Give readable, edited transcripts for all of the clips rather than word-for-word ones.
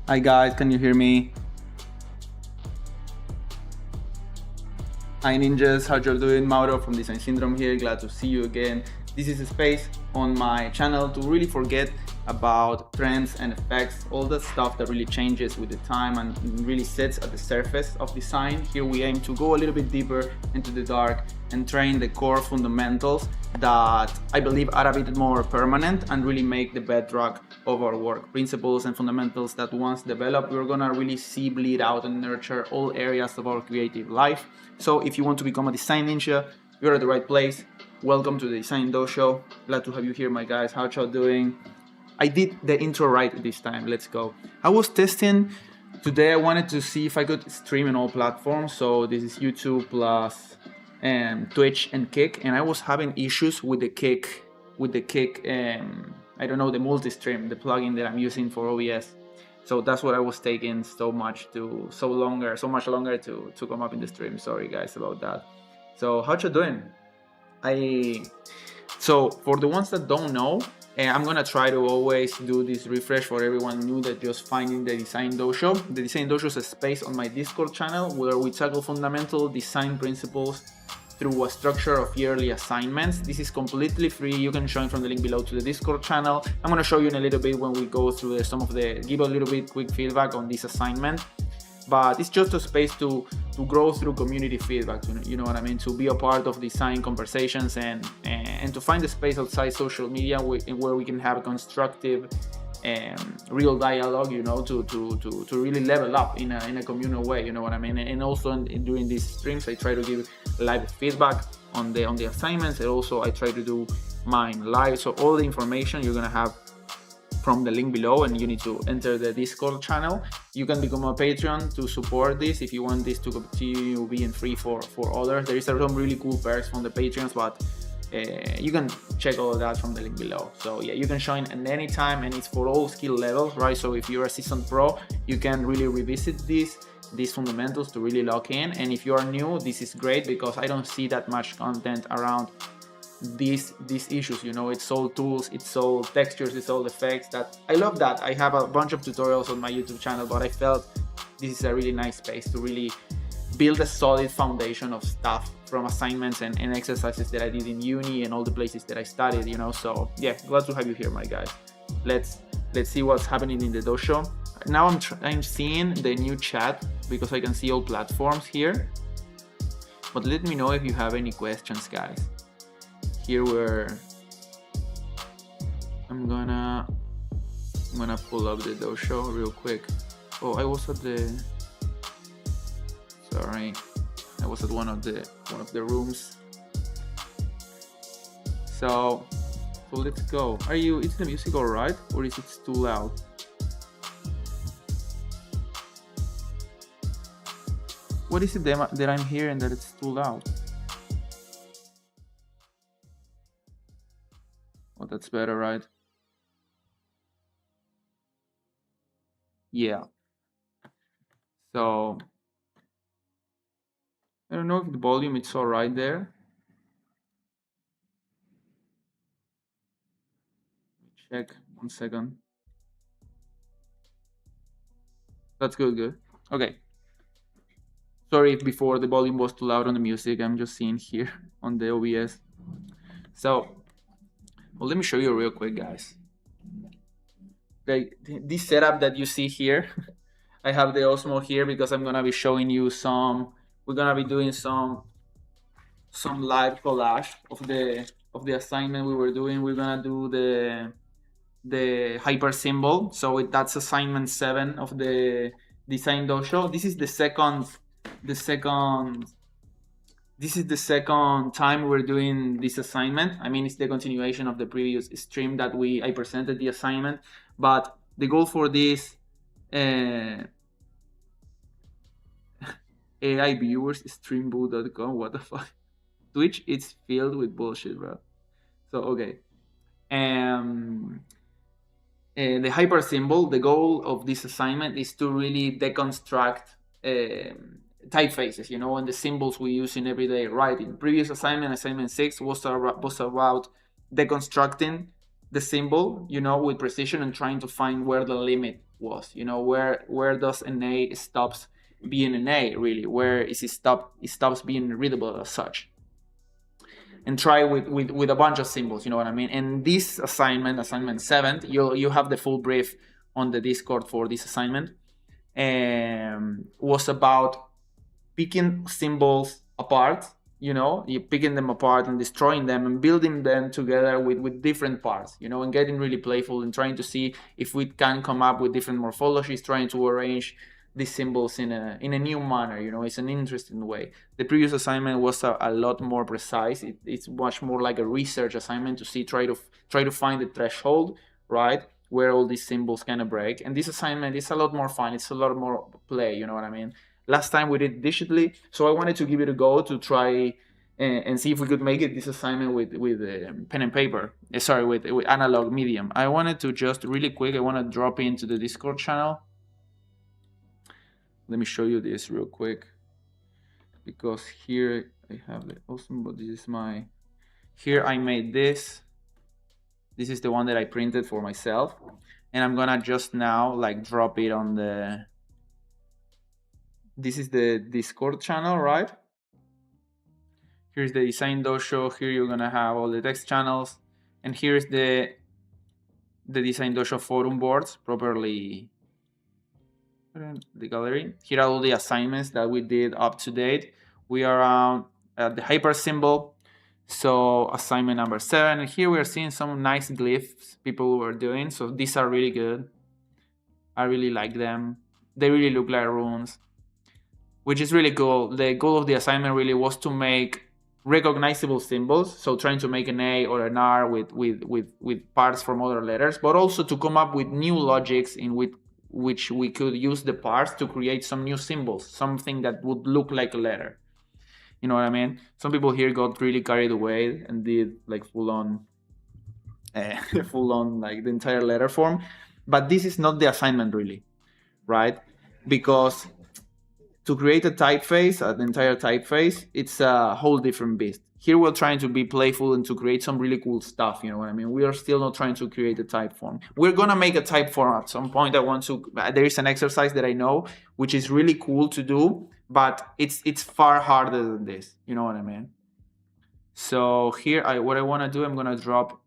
Hi guys, can you hear me? Hi ninjas, how you're doing? Mauro from Design Syndrome here, glad to see you again. This is a space on my channel to really forget about trends and effects, all the stuff that really changes with the time and really sits at the surface of design. Here we aim to go a little bit deeper into the dark and train the core fundamentals that I believe are a bit more permanent and really make the bedrock of our work. Principles and fundamentals that once developed, we're gonna really see bleed out and nurture all areas of our creative life. So if you want to become a design ninja, you're at the right place. Welcome to the Design Dojo. Glad to have you here, my guys. How y'all doing? I did the intro right this time. Let's go. I was testing today. I wanted to see if I could stream on all platforms. So this is YouTube plus Twitch and Kick, and I was having issues with the Kick. I don't know, the multi-stream, the plugin that I'm using for OBS. So that's what I was taking so much longer to come up in the stream. Sorry guys about that. So how you doing? So for the ones that don't know, I'm gonna try to always do this refresh for everyone new that just finding the Design Dojo. The Design Dojo is a space on my Discord channel where we tackle fundamental design principles through a structure of yearly assignments. This is completely free. You can join from the link below to the Discord channel. I'm gonna show you in a little bit when we go through give a little bit quick feedback on this assignment. But it's just a space to grow through community feedback, you know what I mean? To be a part of design conversations and to find a space outside social media where we can have a constructive real dialogue, you know, to really level up in a communal way, you know what I mean? And also during these streams, I try to give live feedback on the assignments, and also I try to do mine live. So all the information you're gonna have from the link below, and you need to enter the Discord channel. You can become a Patreon to support this if you want this to continue being free for others. There is some really cool perks from the Patreons, but you can check all of that from the link below. So yeah, you can join at any time, and it's for all skill levels, right? So if you're a seasoned pro, you can really revisit these fundamentals to really lock in. And if you are new, this is great because I don't see that much content around these issues, you know. It's all tools, it's all textures, it's all effects. That I love that. I have a bunch of tutorials on my YouTube channel, but I felt this is a really nice space to really build a solid foundation of stuff from assignments and exercises that I did in uni and all the places that I studied, you know. So yeah, glad to have you here, my guys. Let's see what's happening in the dojo. Now I'm seeing the new chat because I can see all platforms here, but let me know if you have any questions, guys. Here I'm gonna pull up the dojo real quick. Oh, I was at one of the rooms. So let's go. Is the music alright, or is it too loud? What is it that I'm hearing that it's too loud? Oh, that's better, right? Yeah. So I don't know if the volume is all right there. Check 1 second. That's good. Okay. Sorry if before the volume was too loud on the music. I'm just seeing here on the OBS. So, well, let me show you real quick, guys. Okay, this setup that you see here, I have the Osmo here because I'm gonna be showing you we're gonna be doing some live collage of the assignment we were doing. We're gonna do the hyper symbol. So that's assignment 7 of the Design Dojo. This is the second time we're doing this assignment. I mean, it's the continuation of the previous stream that I presented the assignment, but the goal for this AI viewers, streamboot.com, what the fuck? Twitch, it's filled with bullshit, bro. So, okay. The hyper symbol, the goal of this assignment is to really deconstruct typefaces, you know, and the symbols we use in everyday writing. Previous assignment 6, was about deconstructing the symbol, you know, with precision and trying to find where the limit was, you know, where does an A stops being an A really, where is it stops being readable as such, and try with a bunch of symbols, you know what I mean. And this assignment 7, you have the full brief on the Discord for this assignment, was about picking symbols apart, you know, you picking them apart and destroying them and building them together with different parts, you know, and getting really playful and trying to see if we can come up with different morphologies, trying to arrange these symbols in a new manner, you know. It's an interesting way. The previous assignment was a lot more precise. It's much more like a research assignment to see, try to find the threshold, right, where all these symbols kind of break. And this assignment is a lot more fun. It's a lot more play, you know what I mean. Last time we did digitally, so I wanted to give it a go to try and see if we could make it this assignment with pen and paper. Sorry, with analog medium. I wanted to just really quick, I want to drop into the Discord channel. Let me show you this real quick, because here I have the awesome, but this is my, here I made this. This is the one that I printed for myself, and I'm gonna just now like drop it on the, this is the Discord channel, right? Here's the Design Dojo. Here you're gonna have all the text channels, and here's the Design Dojo forum boards properly, the gallery. Here are all the assignments that we did up to date. We are on the hyper symbol, so assignment number 7. And here we are seeing some nice glyphs people were doing, so these are really good. I really like them. They really look like runes, which is really cool. The goal of the assignment really was to make recognizable symbols, so trying to make an A or an R with parts from other letters, but also to come up with new logics in which we could use the parts to create some new symbols, something that would look like a letter. You know what I mean? Some people here got really carried away and did like full on like the entire letter form, but this is not the assignment really, right? Because to create a typeface, an entire typeface, it's a whole different beast. Here we're trying to be playful and to create some really cool stuff, you know what I mean? We are still not trying to create a type form. We're gonna make a type form at some point. There is an exercise that I know, which is really cool to do, but it's far harder than this, you know what I mean? So here, what I wanna do, I'm gonna drop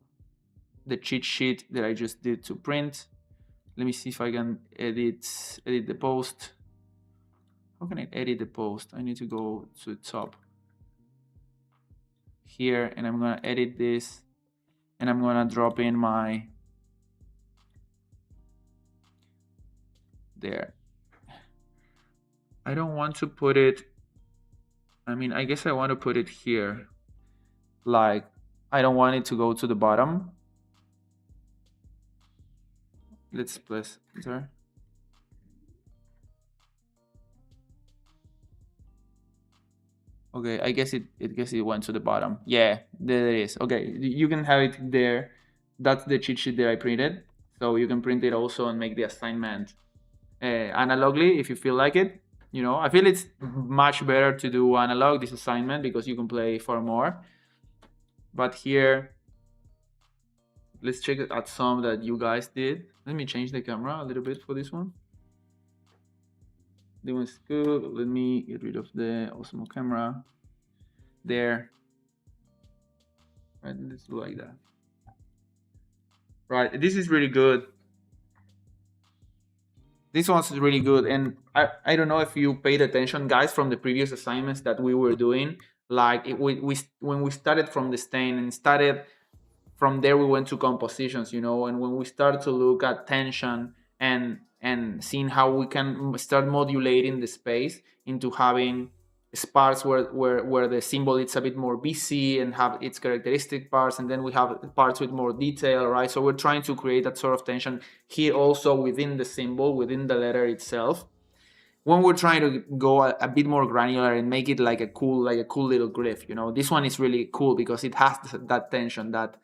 the cheat sheet that I just did to print. Let me see if I can edit the post. How can I edit the post? I need to go to the top here, and I'm gonna edit this, and I'm gonna drop in my, there. I don't want to put it, I mean, I guess I want to put it here. Like, I don't want it to go to the bottom. Let's press enter. Okay, I guess it went to the bottom. Yeah, there it is. Okay, you can have it there. That's the cheat sheet that I printed. So you can print it also and make the assignment analogly if you feel like it. You know, I feel it's much better to do analog, this assignment, because you can play far more. But here, let's check at some that you guys did. Let me change the camera a little bit for this one. This one's good. Let me get rid of the Osmo camera there. Right, let's do like that. Right, this is really good. This one's really good, and I don't know if you paid attention, guys, from the previous assignments that we were doing. Like when we started from the stain and started from there, we went to compositions, you know, and when we start to look at tension and seeing how we can start modulating the space into having parts where the symbol it's a bit more busy and have its characteristic parts, and then we have parts with more detail, right? So we're trying to create that sort of tension here also within the symbol, within the letter itself, when we're trying to go a bit more granular and make it like a cool little glyph, you know. This one is really cool because it has that tension that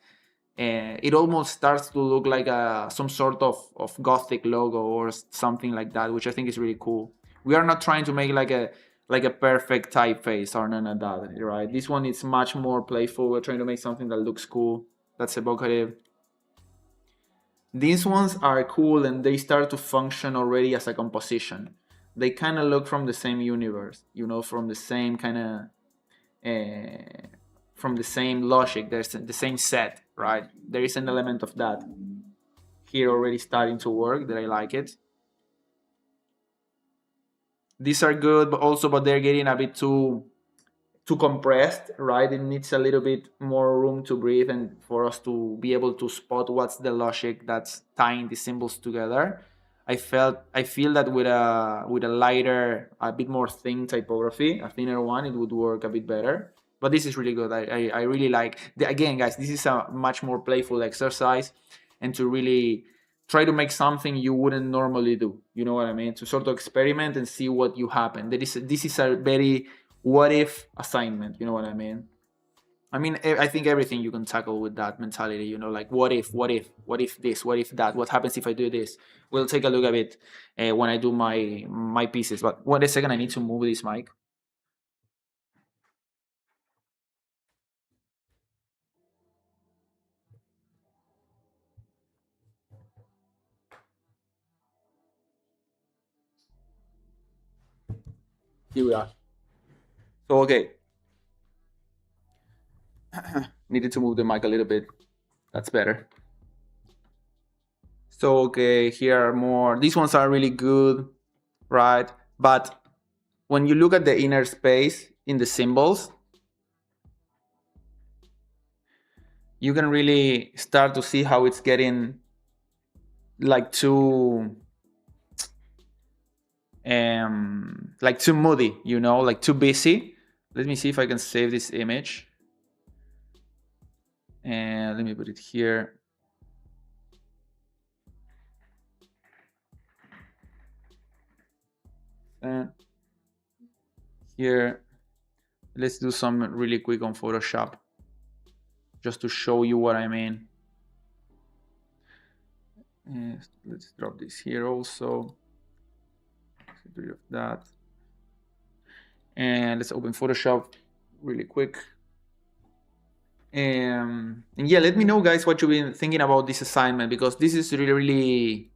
it almost starts to look like some sort of Gothic logo or something like that, which I think is really cool. We are not trying to make like a perfect typeface or none of that, right? This one is much more playful. We're trying to make something that looks cool, that's evocative. These ones are cool and they start to function already as a composition. They kind of look from the same universe, from the same kind of, from the same logic. There's the same set, right? There is an element of that here already starting to work that I like it. These are good, but they're getting a bit too compressed, right? It needs a little bit more room to breathe and for us to be able to spot what's the logic that's tying the symbols together. I feel that with a lighter, a bit more thin typography, a thinner one, it would work a bit better. But this is really good. I really like again, guys, this is a much more playful exercise, and to really try to make something you wouldn't normally do. You know what I mean? To sort of experiment and see what you happen. This is a very what if assignment. You know what I mean? I think everything you can tackle with that mentality, like what if this, what if that, what happens if I do this. We'll take a look at it when I do my pieces. But wait a second, I need to move this mic. Here we are. So, okay. Needed to move the mic a little bit. That's better. So, okay, here are more. These ones are really good, right? But when you look at the inner space in the symbols, you can really start to see how it's getting like too moody, like too busy. Let me see if I can save this image. And let me put it here. And here, let's do some really quick on Photoshop, just to show you what I mean. And let's drop this here also. Get rid of that. And let's open Photoshop really quick. And yeah, let me know, guys, what you've been thinking about this assignment, because this is really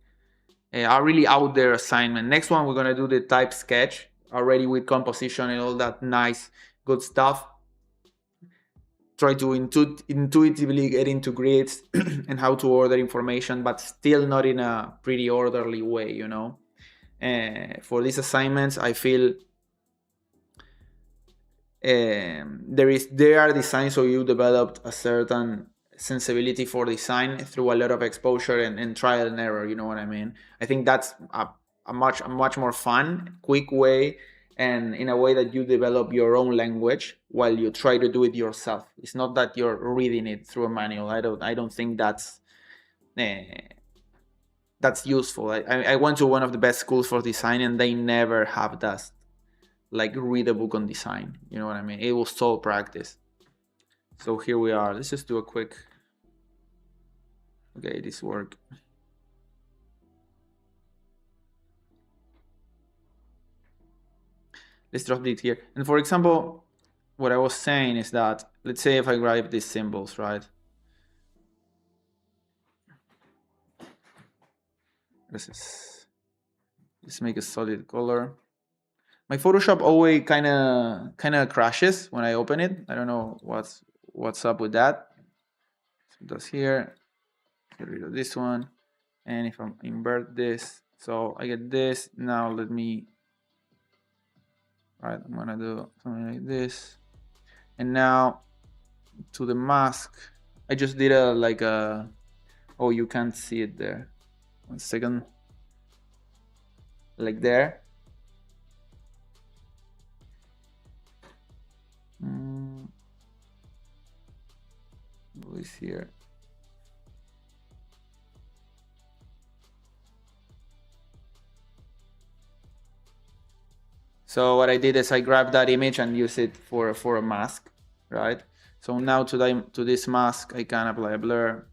a really out there assignment. Next one, we're gonna do the type sketch already with composition and all that nice, good stuff. Try to intuitively get into grids and how to order information, but still not in a pretty orderly way, For these assignments, I feel there are designs, so you developed a certain sensibility for design through a lot of exposure and trial and error. You know what I mean? I think that's a much more fun, quick way, and in a way that you develop your own language while you try to do it yourself. It's not that you're reading it through a manual. I don't think that's useful. I went to one of the best schools for design, and they never have that, like, read a book on design. You know what I mean? It was all practice. So here we are. Let's just do a quick. Okay, this worked. Let's drop it here. And for example, what I was saying is that, let's say if I grab these symbols, right? Let's make a solid color. My Photoshop always kind of crashes when I open it. I don't know what's up with that. So that's here. Get rid of this one. And if I invert this, so I get this. Now let me, right, I'm gonna do something like this. And now to the mask, I just did oh, you can't see it there. 1 second. Like there. What is here? So what I did is I grabbed that image and used it for a mask, right? So now to this mask, I can apply a blur.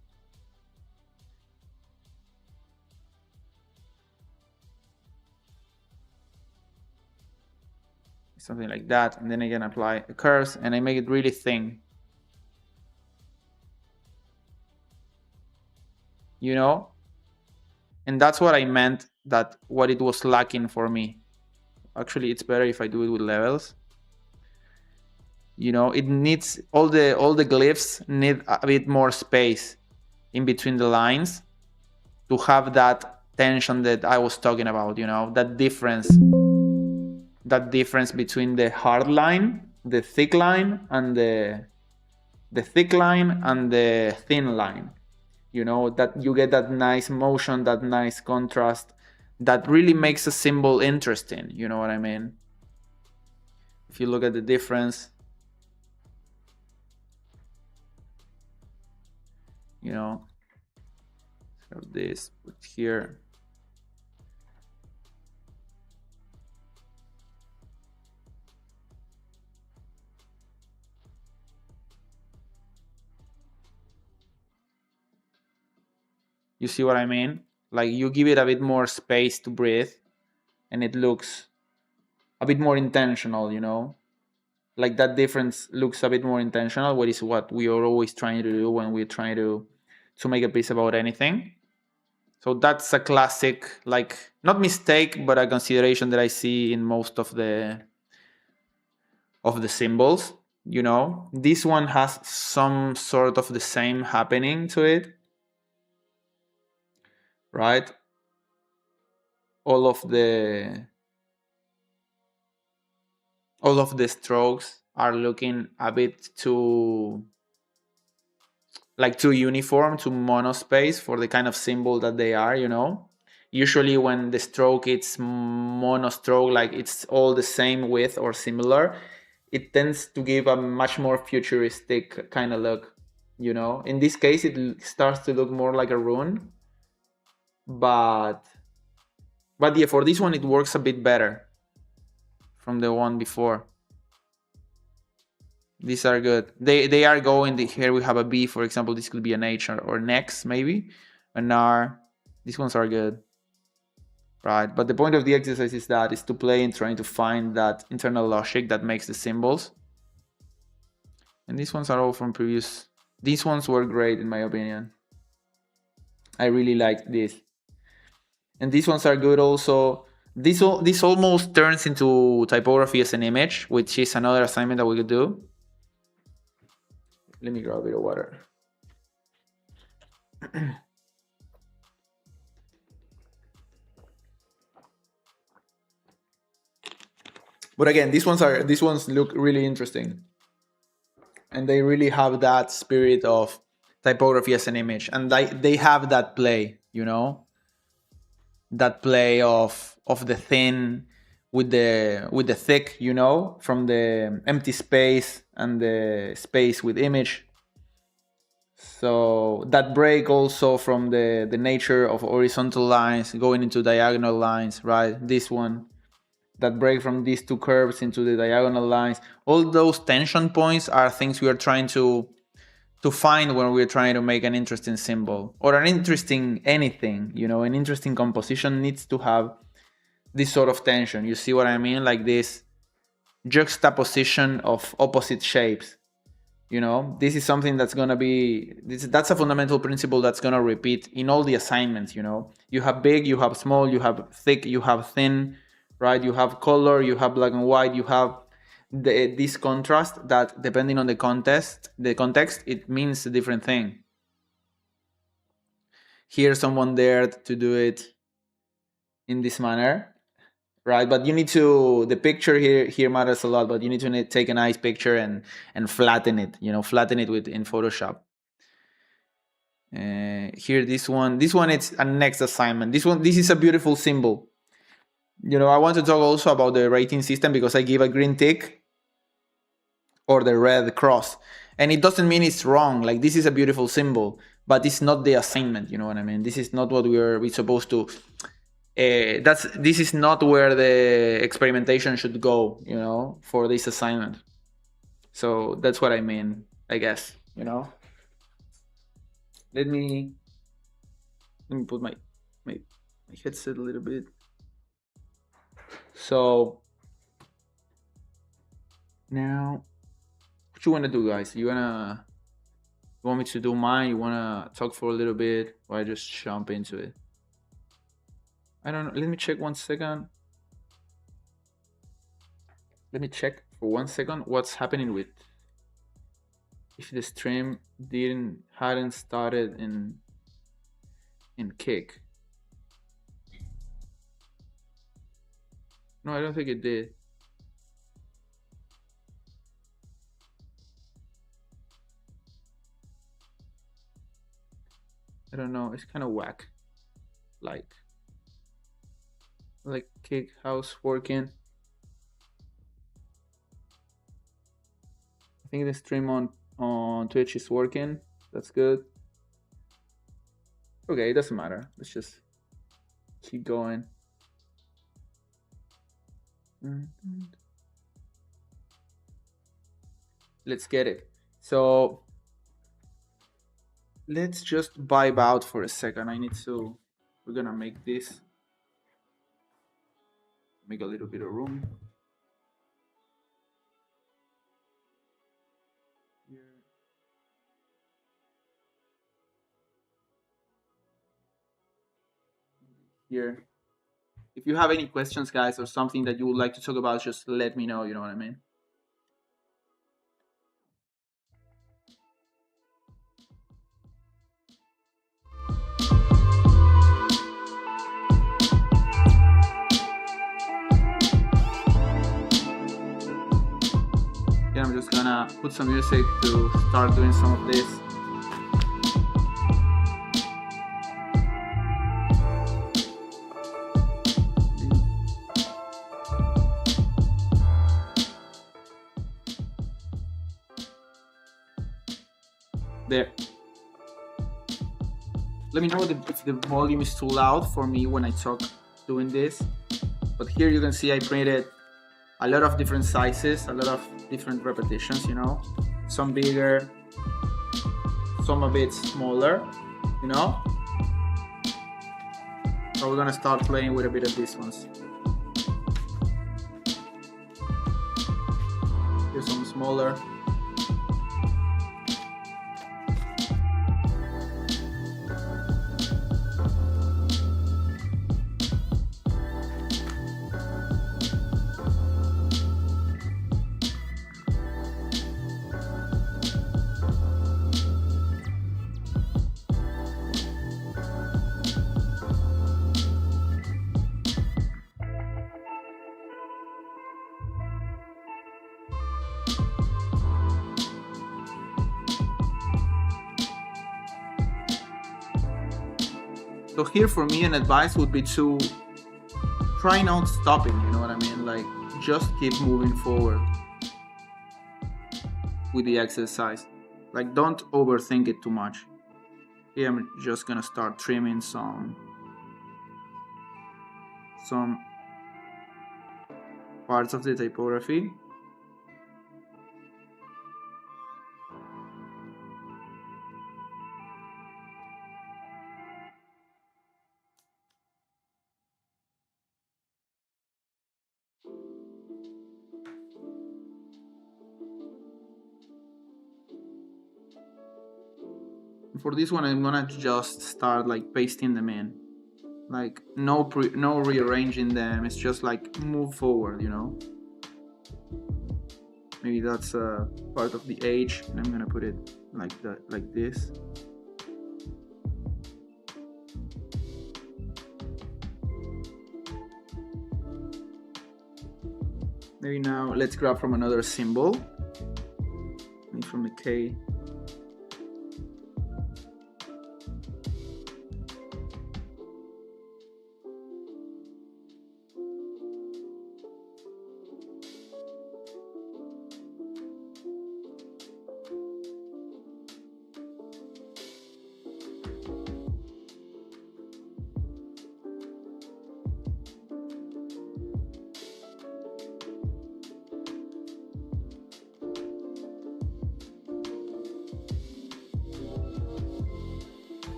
Something like that, and then I can apply a curves, and I make it really thin. You know, And that's what I meant, that what it was lacking for me. Actually, it's better if I do it with levels. You know, it needs all the glyphs need a bit more space in between the lines to have that tension that I was talking about, you know, that difference between the hard line, the thick line, and the thick line and the thin line. You know, that you get that nice motion, that nice contrast, that really makes a symbol interesting. You know what I mean? If you look at the difference, you know, so this put here. You see what I mean? Like, you give it a bit more space to breathe and it looks a bit more intentional, you know? Like, that difference looks a bit more intentional, what is what we are always trying to do when we're trying to make a piece about anything. So that's a classic, like, not mistake, but a consideration that I see in most of the symbols. You know, this one has some sort of the same happening to it, right? All of the strokes are looking a bit too, like, too uniform, too monospace for the kind of symbol that they are, you know. Usually when the stroke it's monostroke, like it's all the same width or similar, it tends to give a much more futuristic kind of look, you know. In this case, it starts to look more like a rune, but yeah, for this one it works a bit better from the one before. These are good. They are going. Here we have a B, for example. This could be an H or an X, maybe an R. These ones are good, right? But the point of the exercise is to play and trying to find that internal logic that makes the symbols. And these ones are all from previous. These ones were great in my opinion. I really liked this. And these ones are good also. This almost turns into typography as an image, which is another assignment that we could do. Let me grab a bit of water. But again, these ones look really interesting, and they really have that spirit of typography as an image, and they have that play, you know, that play of the thin with the thick, you know, from the empty space and the space with image. So that break also from the nature of horizontal lines going into diagonal lines, right? This one, that break from these two curves into the diagonal lines. All those tension points are things we are trying to find when we're trying to make an interesting symbol or an interesting anything, you know. An interesting composition needs to have this sort of tension. You see what I mean? Like this juxtaposition of opposite shapes. You know, this is something that's gonna be that's a fundamental principle that's gonna repeat in all the assignments. You know, you have big, you have small, you have thick, you have thin, right? You have color, you have black and white, you have this contrast that, depending on the context, it means a different thing. Here, someone dared to do it in this manner, right? But you need to, the picture here matters a lot, but you need to take a nice picture and flatten it, you know, flatten it in Photoshop. Here, this one, it's a next assignment. This is a beautiful symbol. You know, I want to talk also about the rating system, because I give a green tick or the red cross, and it doesn't mean it's wrong. Like, this is a beautiful symbol, but it's not the assignment, you know what I mean? This is not what we're supposed to. This is not where the experimentation should go, you know, for this assignment. So that's what I mean, I guess, you know. Let me put my headset a little bit. So now, what you want to do, guys? You want me to do mine? You want to talk for a little bit, or I just jump into it? I don't know. Let me check 1 second. Let me check for 1 second what's happening with if the stream hadn't started in Kick. No, I don't think it did. I don't know. It's kind of whack. Like Kick, how's working? I think the stream on Twitch is working. That's good. Okay, it doesn't matter. Let's just keep going. Let's get it. So let's just vibe out for a second. We're gonna make this. Make a little bit of room. Here. If you have any questions, guys, or something that you would like to talk about, just let me know, you know what I mean? Yeah, I'm just gonna put some music to start doing some of this. There. Let me know if the volume is too loud for me when I talk doing this. But here you can see I printed a lot of different sizes, a lot of different repetitions, you know. Some bigger, some a bit smaller, you know. So we're gonna start playing with a bit of these ones. Here's some smaller. So here for me, an advice would be to try not stopping, you know what I mean? Like, just keep moving forward with the exercise. Like, don't overthink it too much. Here I'm just gonna start trimming some parts of the typography. For this one, I'm gonna just start like pasting them in, like no rearranging them. It's just like move forward, you know. Maybe that's part of the H, and I'm gonna put it like that, like this. Maybe now let's grab from another symbol, maybe from the K.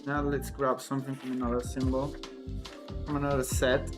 Now let's grab something from another symbol, from another set.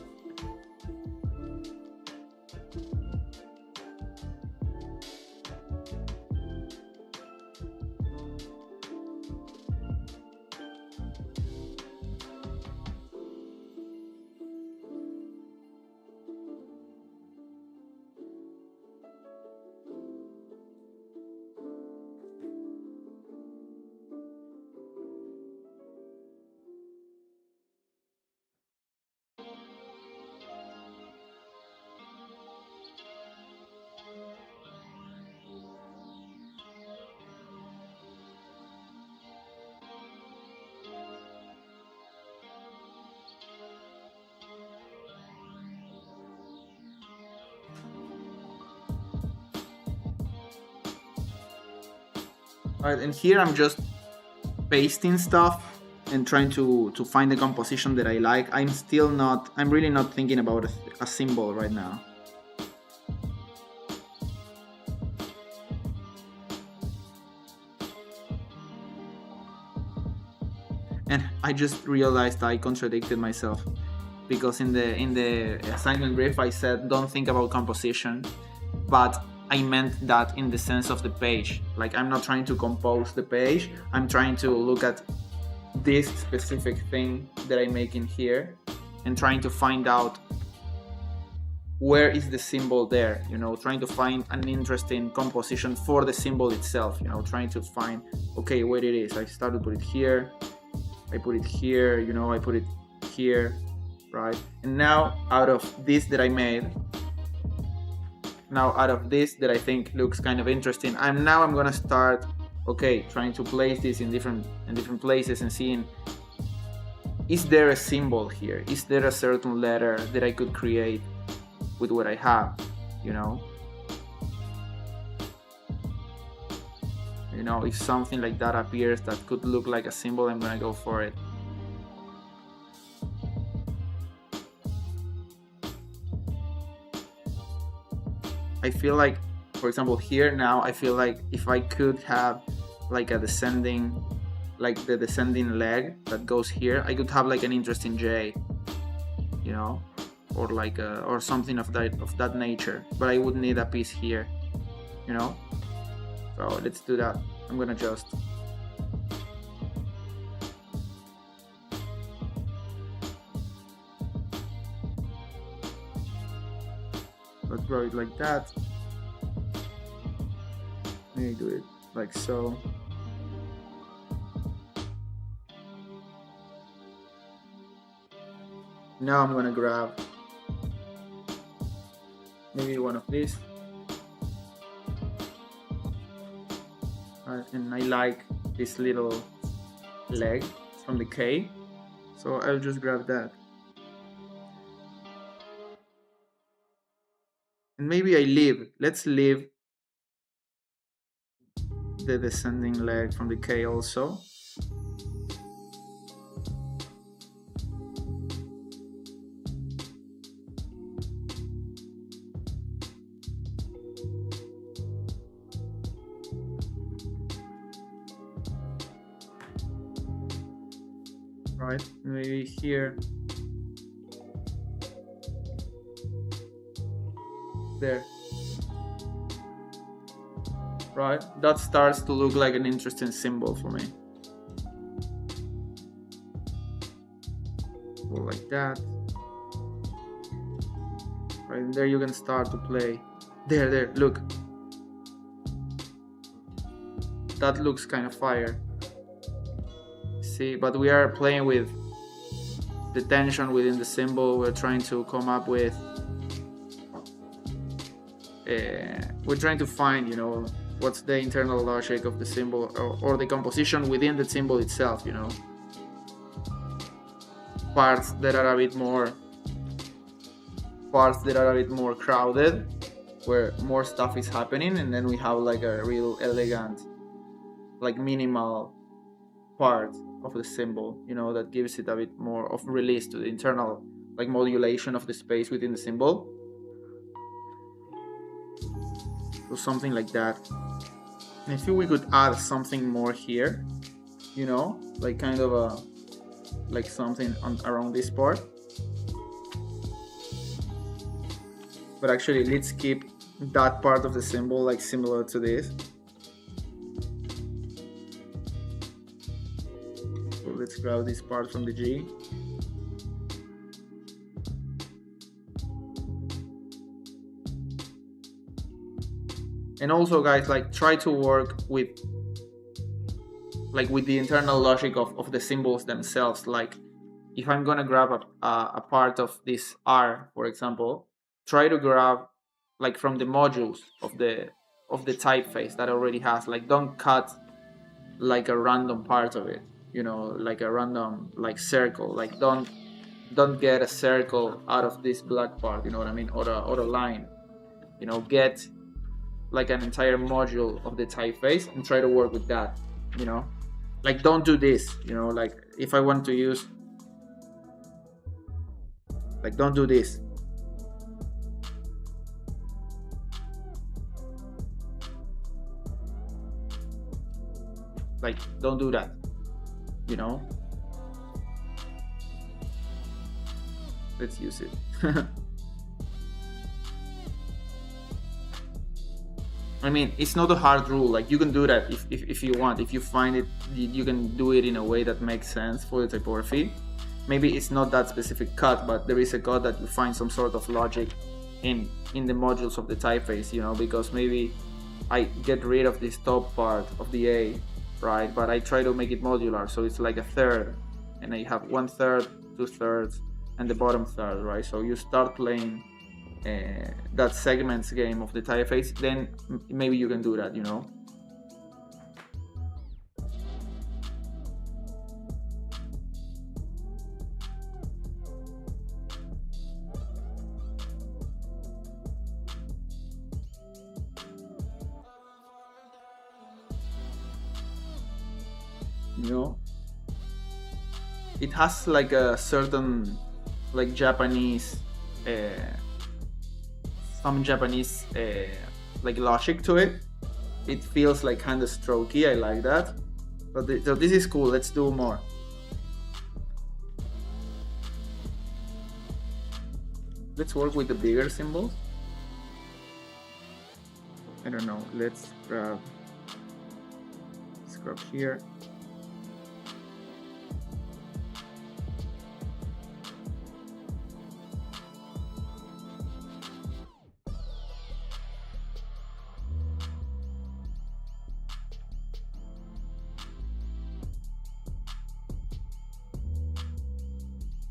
All right, and here I'm just pasting stuff and trying to find the composition that I like. I'm really not thinking about a symbol right now. And I just realized I contradicted myself, because in the assignment brief I said don't think about composition, but I meant that in the sense of the page. Like, I'm not trying to compose the page, I'm trying to look at this specific thing that I make in here and trying to find out where is the symbol there, trying to find an interesting composition for the symbol itself, trying to find, okay, where it is. I started to put it here, I put it here, I put it here, right? And now out of this that I made, out of this that I think looks kind of interesting, I'm gonna start, okay, trying to place this in different places and seeing, is there a symbol here? Is there a certain letter that I could create with what I have, if something like that appears that could look like a symbol, I'm gonna go for it. I feel like, for example, here now, I feel like if I could have like the descending leg that goes here, I could have like an interesting J, or like or something of that nature, but I would need a piece here, so let's do that. I'm gonna just let's draw it like that. Maybe do it like so. Now I'm gonna grab maybe one of these, and I like this little leg from the K, so I'll just grab that. And maybe let's leave the descending leg from the K also. Right, maybe here, there, right? That starts to look like an interesting symbol for me. Go like that. Right, and there you can start to play. There, look. That looks kind of fire. See, but we are playing with the tension within the symbol. We're trying to come up with we're trying to find, what's the internal logic of the symbol, or the composition within the symbol itself, parts that are a bit more crowded, where more stuff is happening, and then we have like a real elegant, like minimal part of the symbol, that gives it a bit more of release to the internal, like, modulation of the space within the symbol. So something like that. And I feel we could add something more here, like kind of like something around this part. But actually, let's keep that part of the symbol like similar to this. So let's grab this part from the G. And also, guys, like, try to work with the internal logic of the symbols themselves. Like, if I'm gonna grab a part of this R, for example, try to grab like from the modules of the typeface that already has. Like, don't cut like a random part of it, like a random like circle. Like, don't get a circle out of this black part, you know what I mean, or a line. Get like an entire module of the typeface and try to work with that, you know. Like, don't do this, you know, like if I want to use, like, don't do this. Like, don't do that, you know. Let's use it. I mean, it's not a hard rule. Like, you can do that if you want. If you find it, you can do it in a way that makes sense for the typography. Maybe it's not that specific cut, but there is a cut that you find some sort of logic in the modules of the typeface, you know, because maybe I get rid of this top part of the A, right? But I try to make it modular, so it's like a third, and I have 1/3, 2/3, and the bottom third, right? So you start playing that segments game of the typeface, then maybe you can do that, you know. You know, it has like a certain, like, Japanese, some Japanese like logic to it. It feels like kind of strokey. I like that. But so this is cool. Let's do more. Let's work with the bigger symbols. I don't know. Let's grab here.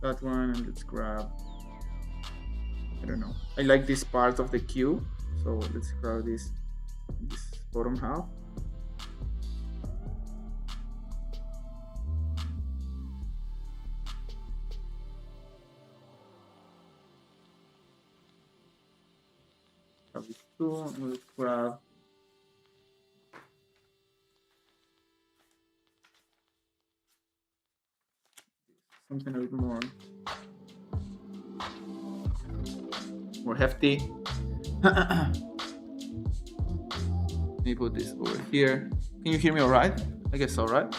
That one, and let's grab, I don't know, I like this part of the Q, so let's grab this bottom half. Grab these two, and let's grab something a bit more hefty. Let me put this over here. Can you hear me all right? I guess all right.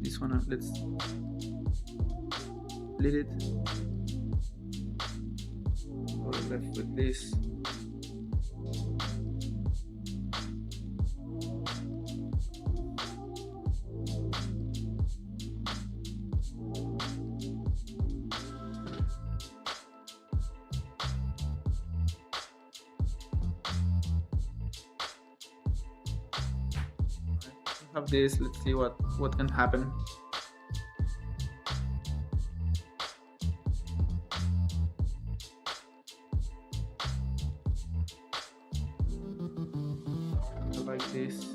This one, let's split it. We're left with this. Have this. Let's see what can happen. Like this.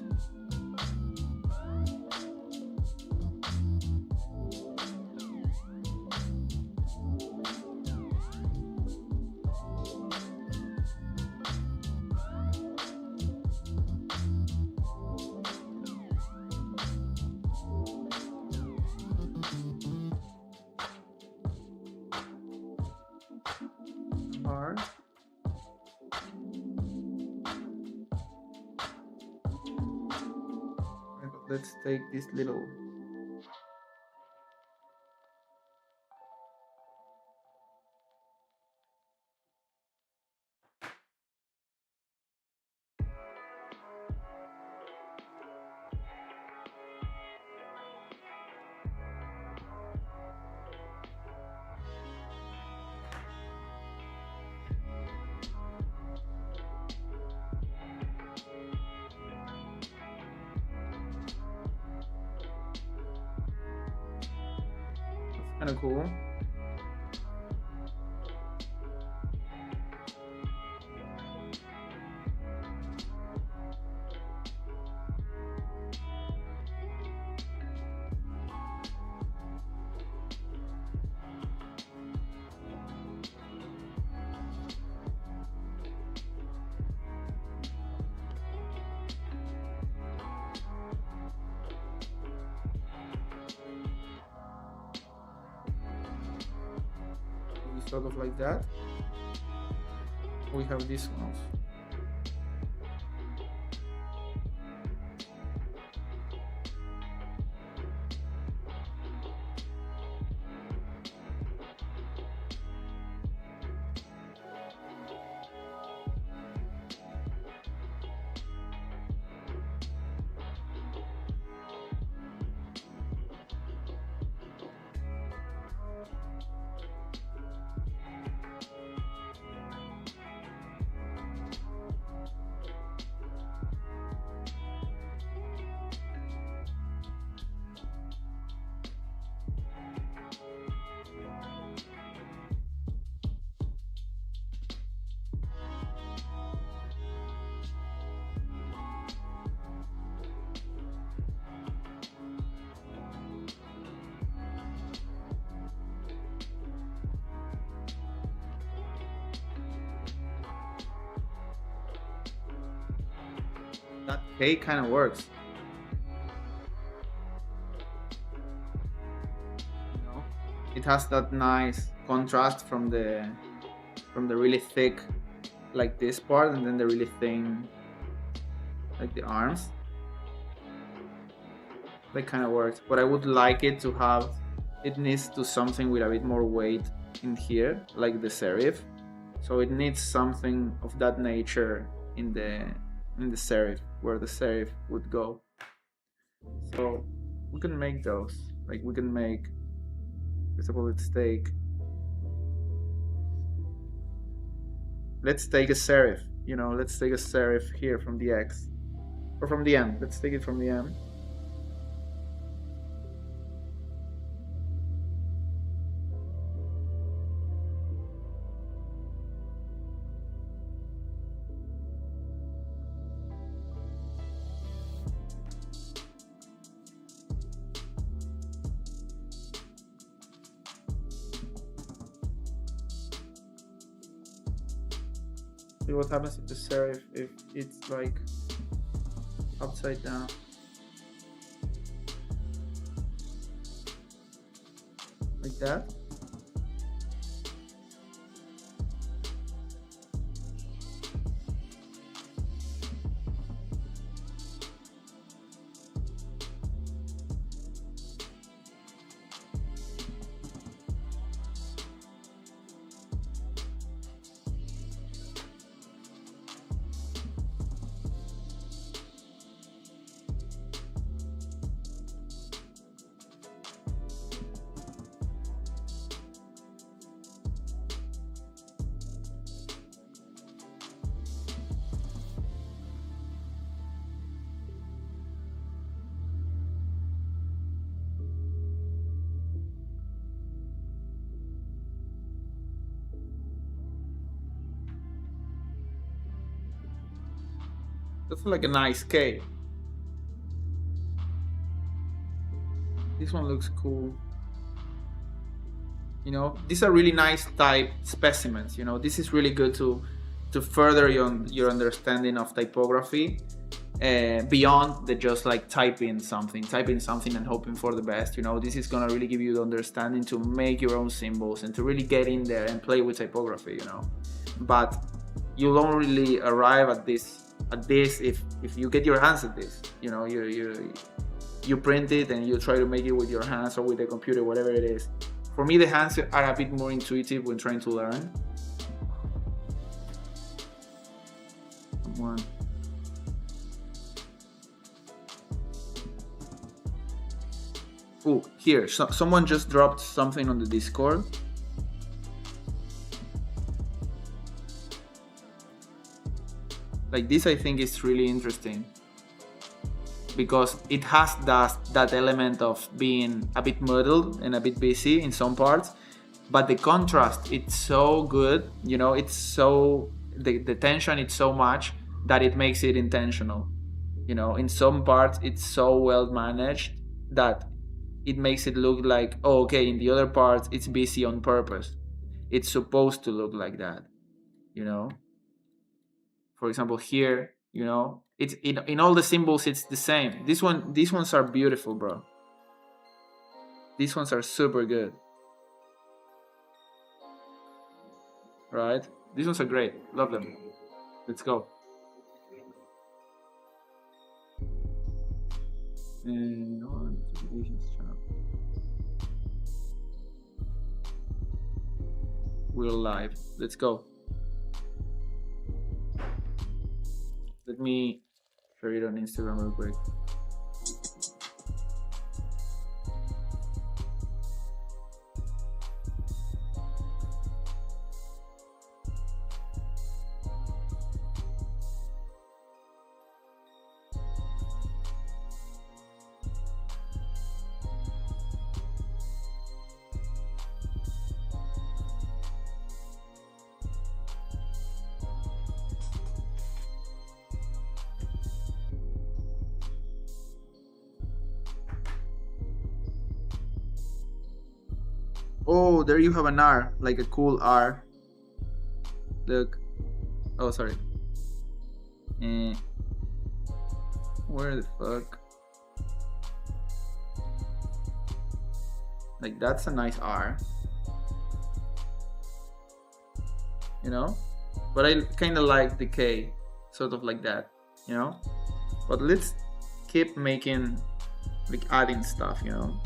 Hard. Let's take this little kind of cool. Sort of like that. We have these ones. That K kind of works. You know, it has that nice contrast from the really thick, like this part, and then the really thin, like the arms. That kind of works. But I would like it to have, it needs to something with a bit more weight in here, like the serif. So it needs something of that nature in the serif, where the serif would go. So we can make those. Like we can make, for example, let's take a serif, you know, let's take a serif here from the X, or from the M. Let's take it from the M. See what happens if the serif, if it's like upside down. Like that. That's like a nice K. This one looks cool. You know, these are really nice type specimens. You know, this is really good to further your understanding of typography beyond the just like typing something and hoping for the best. You know, this is gonna really give you the understanding to make your own symbols and to really get in there and play with typography. You know, but you don't really arrive at this if you get your hands at this. You know, you print it and you try to make it with your hands or with the computer, whatever it is. For me, the hands are a bit more intuitive when trying to learn. One. Oh, here, someone just dropped something on the Discord. Like this, I think is really interesting. because it has that element of being a bit muddled and a bit busy in some parts, but the contrast, it's so good, you know, it's so, the tension, it's so much that it makes it intentional. You know, in some parts it's so well managed that it makes it look like, oh, okay, in the other parts it's busy on purpose. It's supposed to look like that, you know. For example, here, you know, it's in all the symbols it's the same. These ones are beautiful, bro. These ones are super good, right? These ones are great. Love them. Let's go. We're live. Let's go. Let me share it on Instagram real quick. Oh, there you have an R, like a cool R. Look. Oh, sorry. Where the fuck? Like, that's a nice R. You know? But I kind of like the K, sort of like that, you know? But let's keep making, like, adding stuff, you know?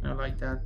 I like that.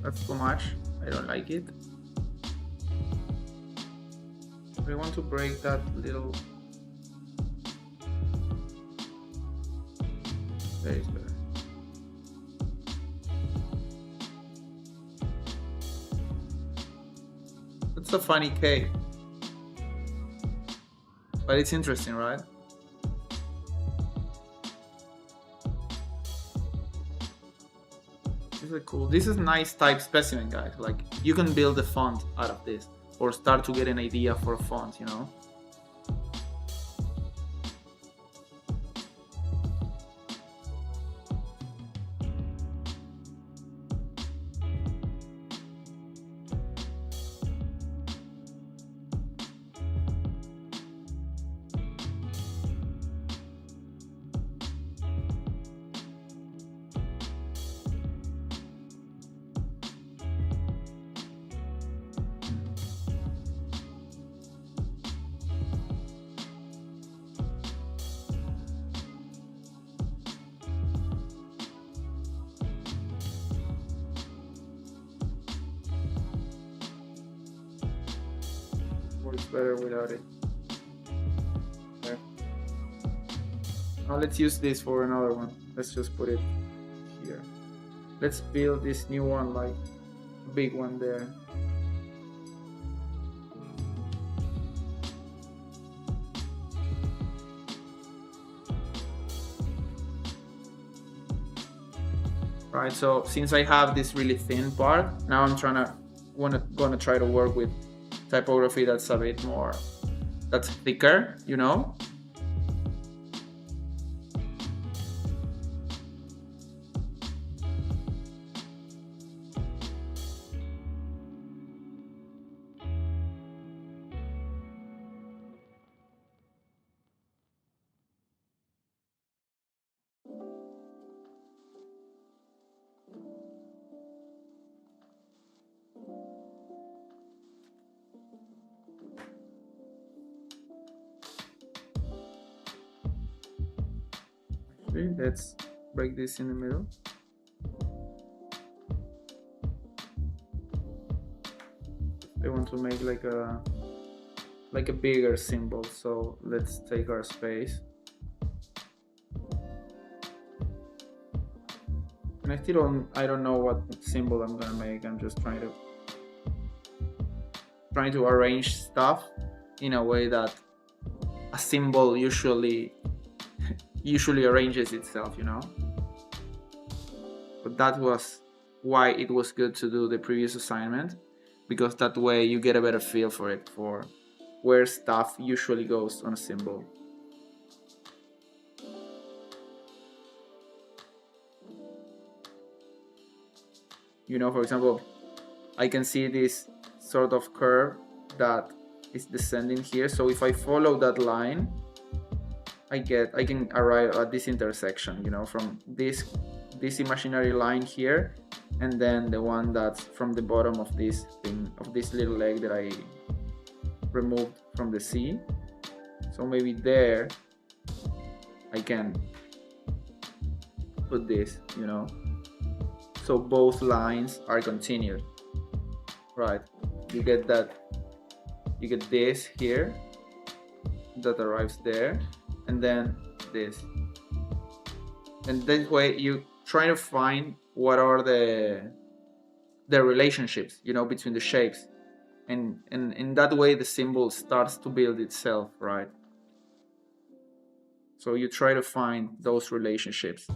That's too much. I don't like it. We want to break that little. There is better. That's a funny K. But it's interesting, right? This is cool. This is nice type specimen, guys. Like, you can build a font out of this, or start to get an idea for a font, you know? better without it. Okay. Now let's use this for another one. Let's just put it here. Let's build this new one, like a big one there. Right, so since I have this really thin part, now I'm gonna try to work with typography that's a bit more, that's thicker, you know? Let's break this in the middle. I want to make like a bigger symbol, so let's take our space. And I don't know what symbol I'm gonna make. I'm just trying to arrange stuff in a way that a symbol usually arranges itself, you know? But that was why it was good to do the previous assignment, because that way you get a better feel for it, for where stuff usually goes on a symbol. You know, for example, I can see this sort of curve that is descending here, so if I follow that line, I can arrive at this intersection, you know, from this imaginary line here, and then the one that's from the bottom of this thing, of this little leg that I removed from the sea. So maybe there I can put this, you know, so both lines are continued, right? You get this here that arrives there, and then this, and this way you try to find what are the relationships, you know, between the shapes, and in that way the symbol starts to build itself, right? So you try to find those relationships.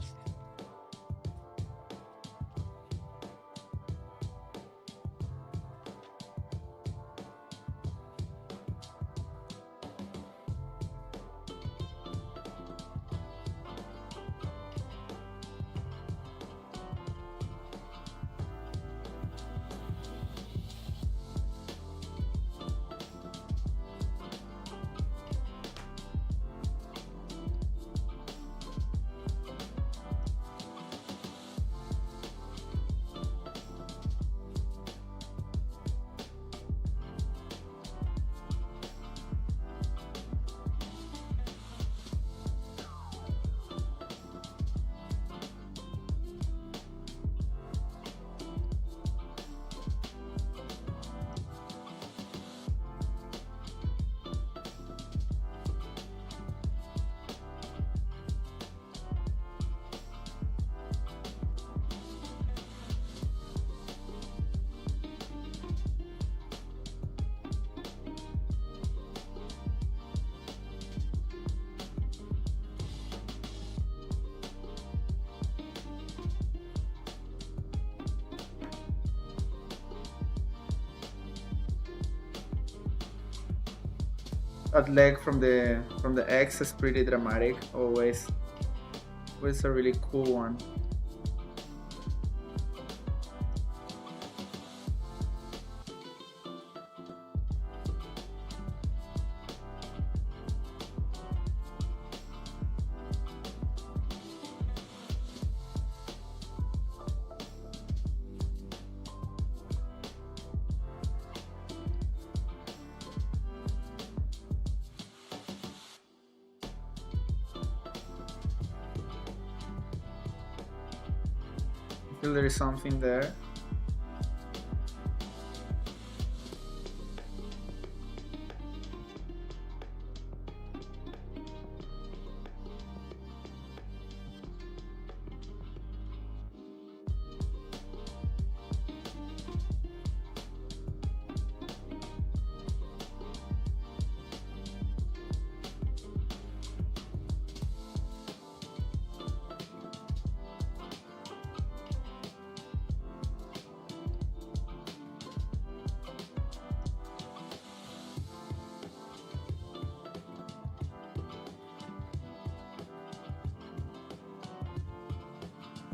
That leg from the X is pretty dramatic, always. It's a really cool one. I feel there is something there.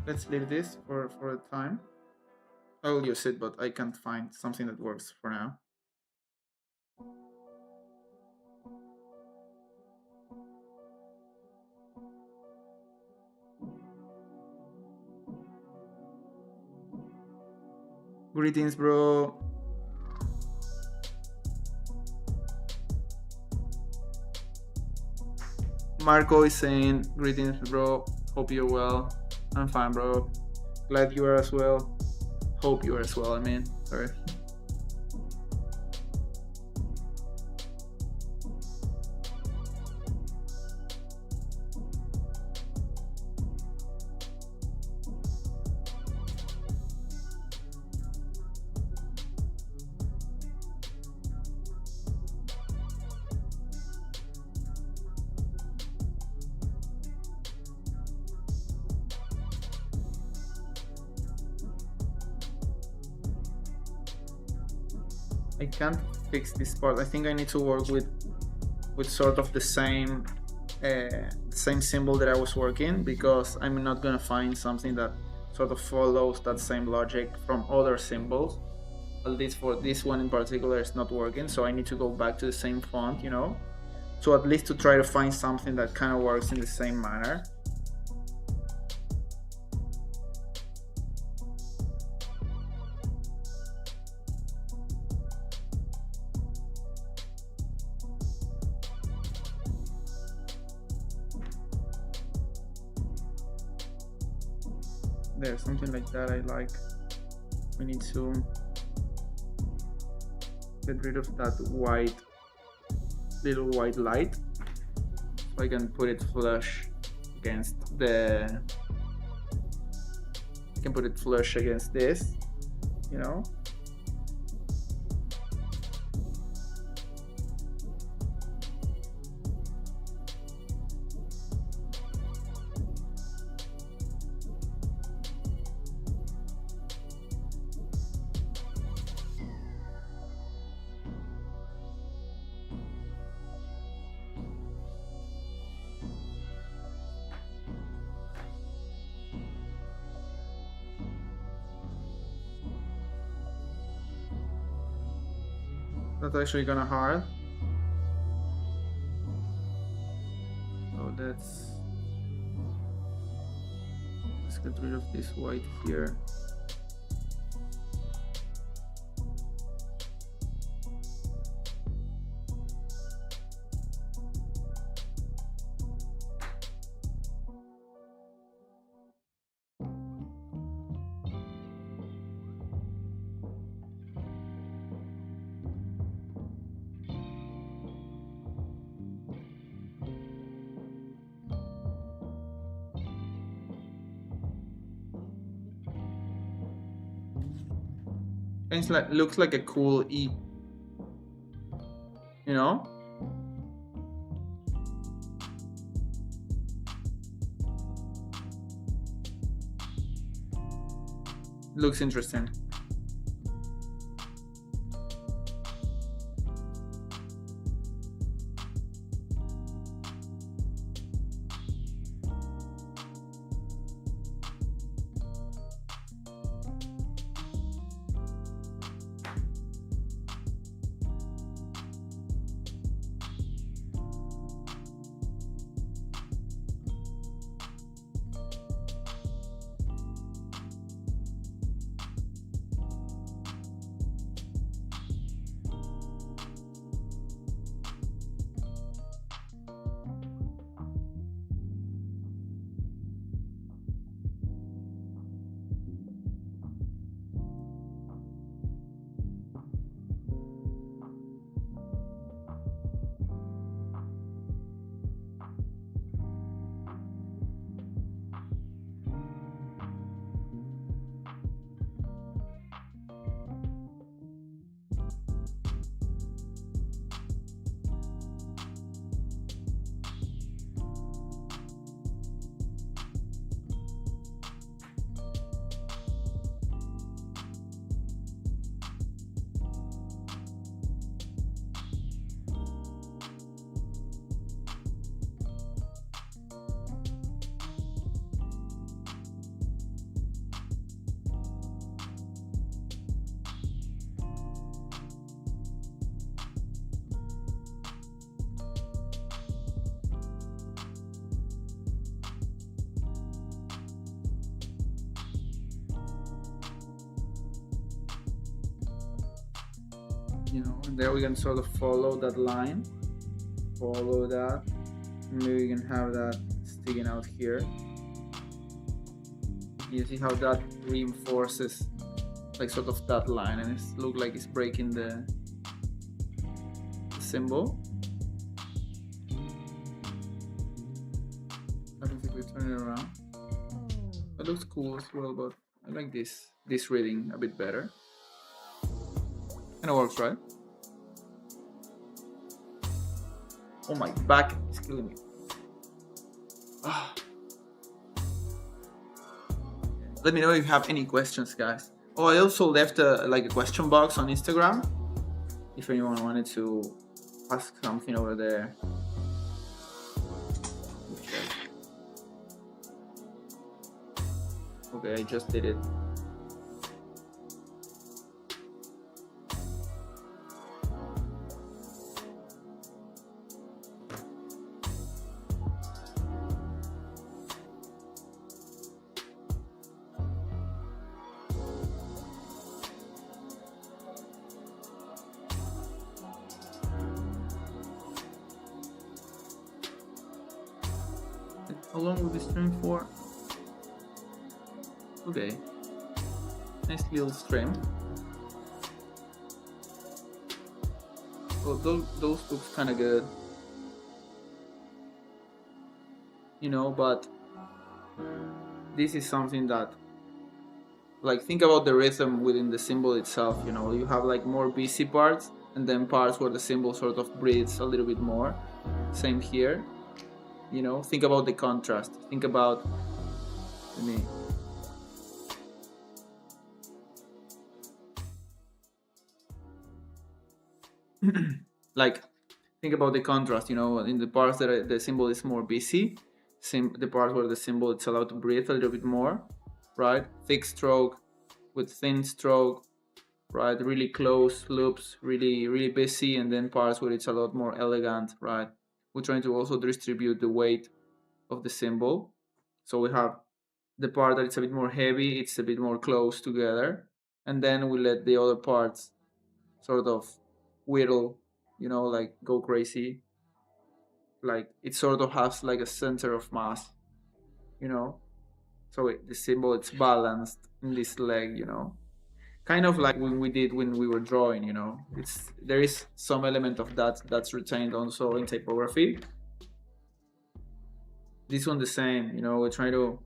Let's leave this for a time. I will use it, but I can't find something that works for now. Greetings, bro. Marco is saying, greetings, bro. Hope you're well. I'm fine, bro. Glad you are as well. Hope you are as well, I mean. Sorry. I can't fix this part. I think I need to work with sort of the same symbol that I was working, because I'm not gonna find something that sort of follows that same logic from other symbols. At least for this one in particular, it's not working, so I need to go back to the same font, you know, so at least to try to find something that kind of works in the same manner. There's something like that I like. We need to get rid of that white, little white light, so I can put it flush against the, I can put it flush against this, you know. That's actually kind of hard. So let's get rid of this white here. It's like, looks like a cool E, you know. Looks interesting. you know, and there we can sort of follow that line, follow that. Maybe we can have that sticking out here. You see how that reinforces like sort of that line, and it looks like it's breaking the symbol. I don't think we turn it around. That looks cool as well, but I like this reading a bit better. And it works, right? Oh, my back is killing me. Let me know if you have any questions, guys. Oh, I also left a question box on Instagram if anyone wanted to ask something over there. Okay, I just did it. How long will this stream for? Okay, nice little stream. Well, those looks kind of good, you know, but this is something that, like, think about the rhythm within the symbol itself, you know. You have like more busy parts and then parts where the symbol sort of breathes a little bit more. Same here, you know. Think about the contrast. Think about, like, think about the contrast, you know, in the parts that the symbol is more busy, the parts where the symbol is allowed to breathe a little bit more, right? Thick stroke with thin stroke, right? Really close loops, really busy, and then parts where it's a lot more elegant, right? We're trying to also distribute the weight of the symbol. So we have the part that it's a bit more heavy, it's a bit more close together, and then we let the other parts sort of whittle, you know, like go crazy. Like it sort of has like a center of mass, you know. So the symbol, it's balanced in this leg, you know. Kind of like when we were drawing, you know. There is some element of that's retained also in typography. This one the same, you know. We're trying to.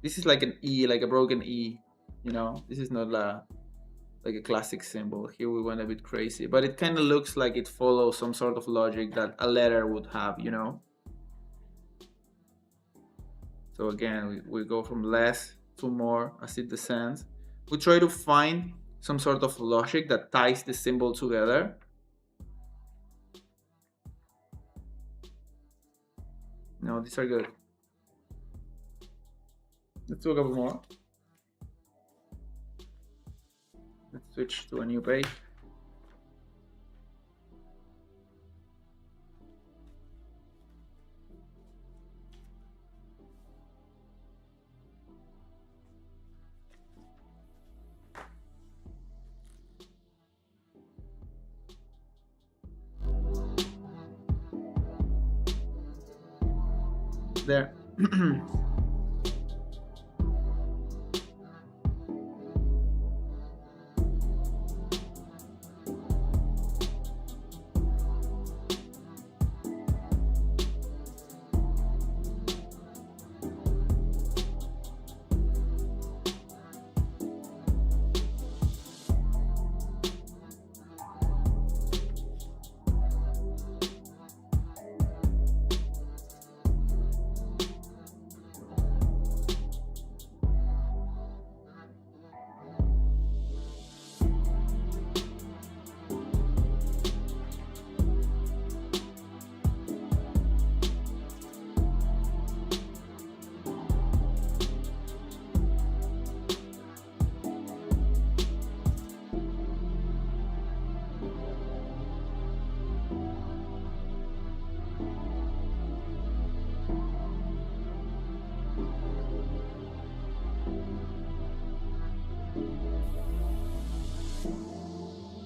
This is like an E, like a broken E, you know. This is not like a classic symbol. Here we went a bit crazy, but it kind of looks like it follows some sort of logic that a letter would have, you know. So again, we go from less to more as it descends. We try to find some sort of logic that ties the symbol together. No, these are good. Let's do a couple more. Let's switch to a new page. There.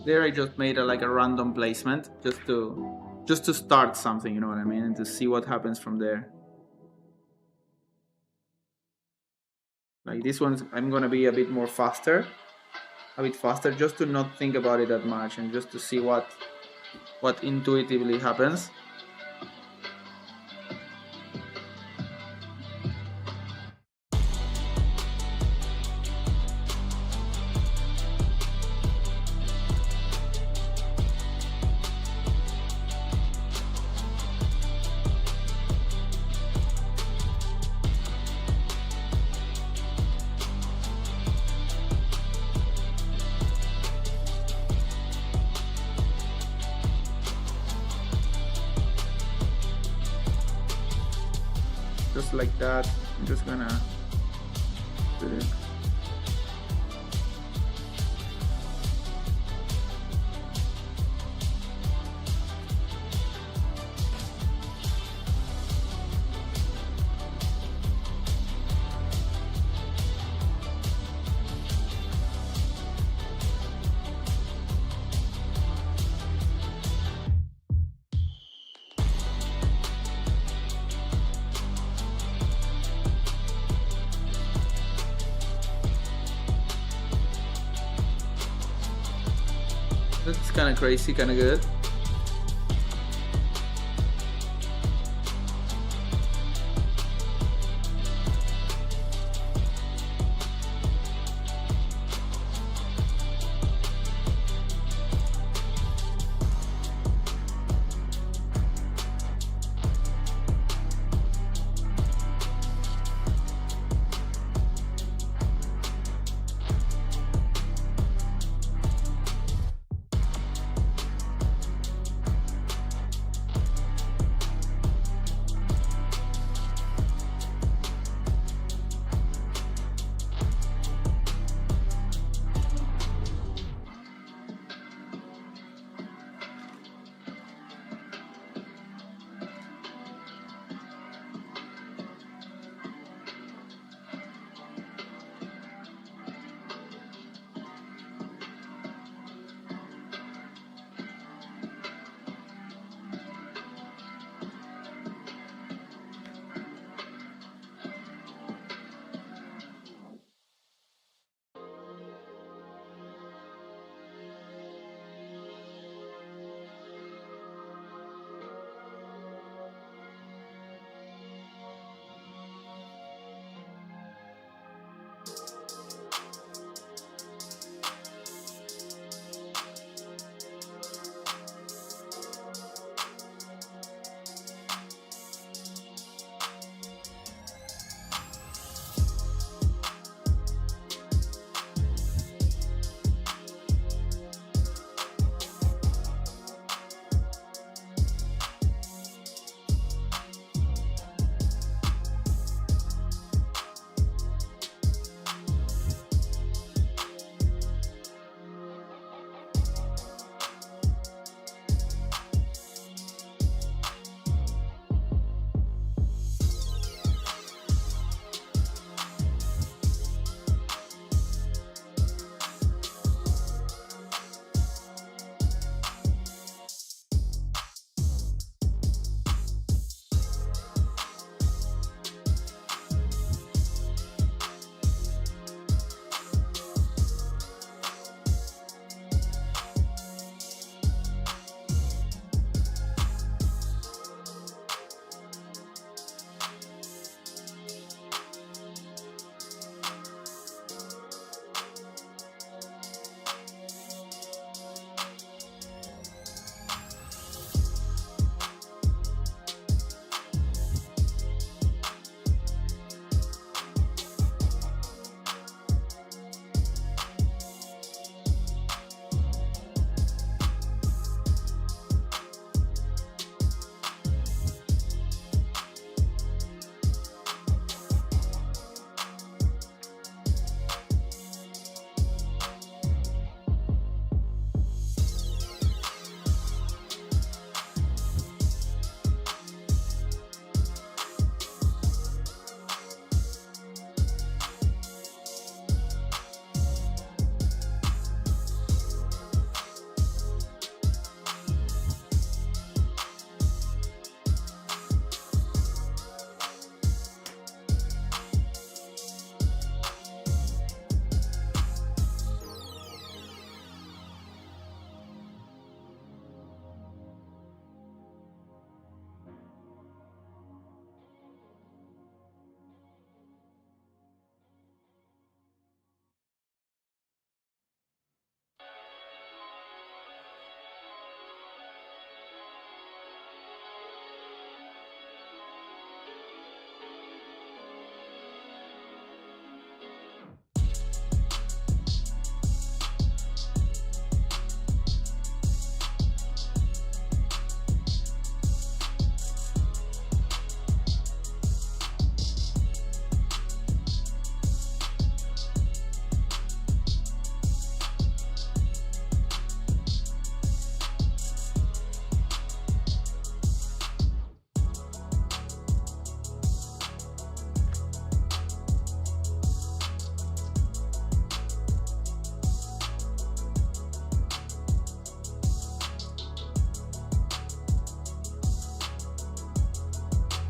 There I just made like a random placement just to start something, you know what I mean, and to see what happens from there. Like this one, I'm gonna be a bit faster, just to not think about it that much and just to see what intuitively happens. Just like that. I'm just gonna do it. That's kind of crazy, kind of good.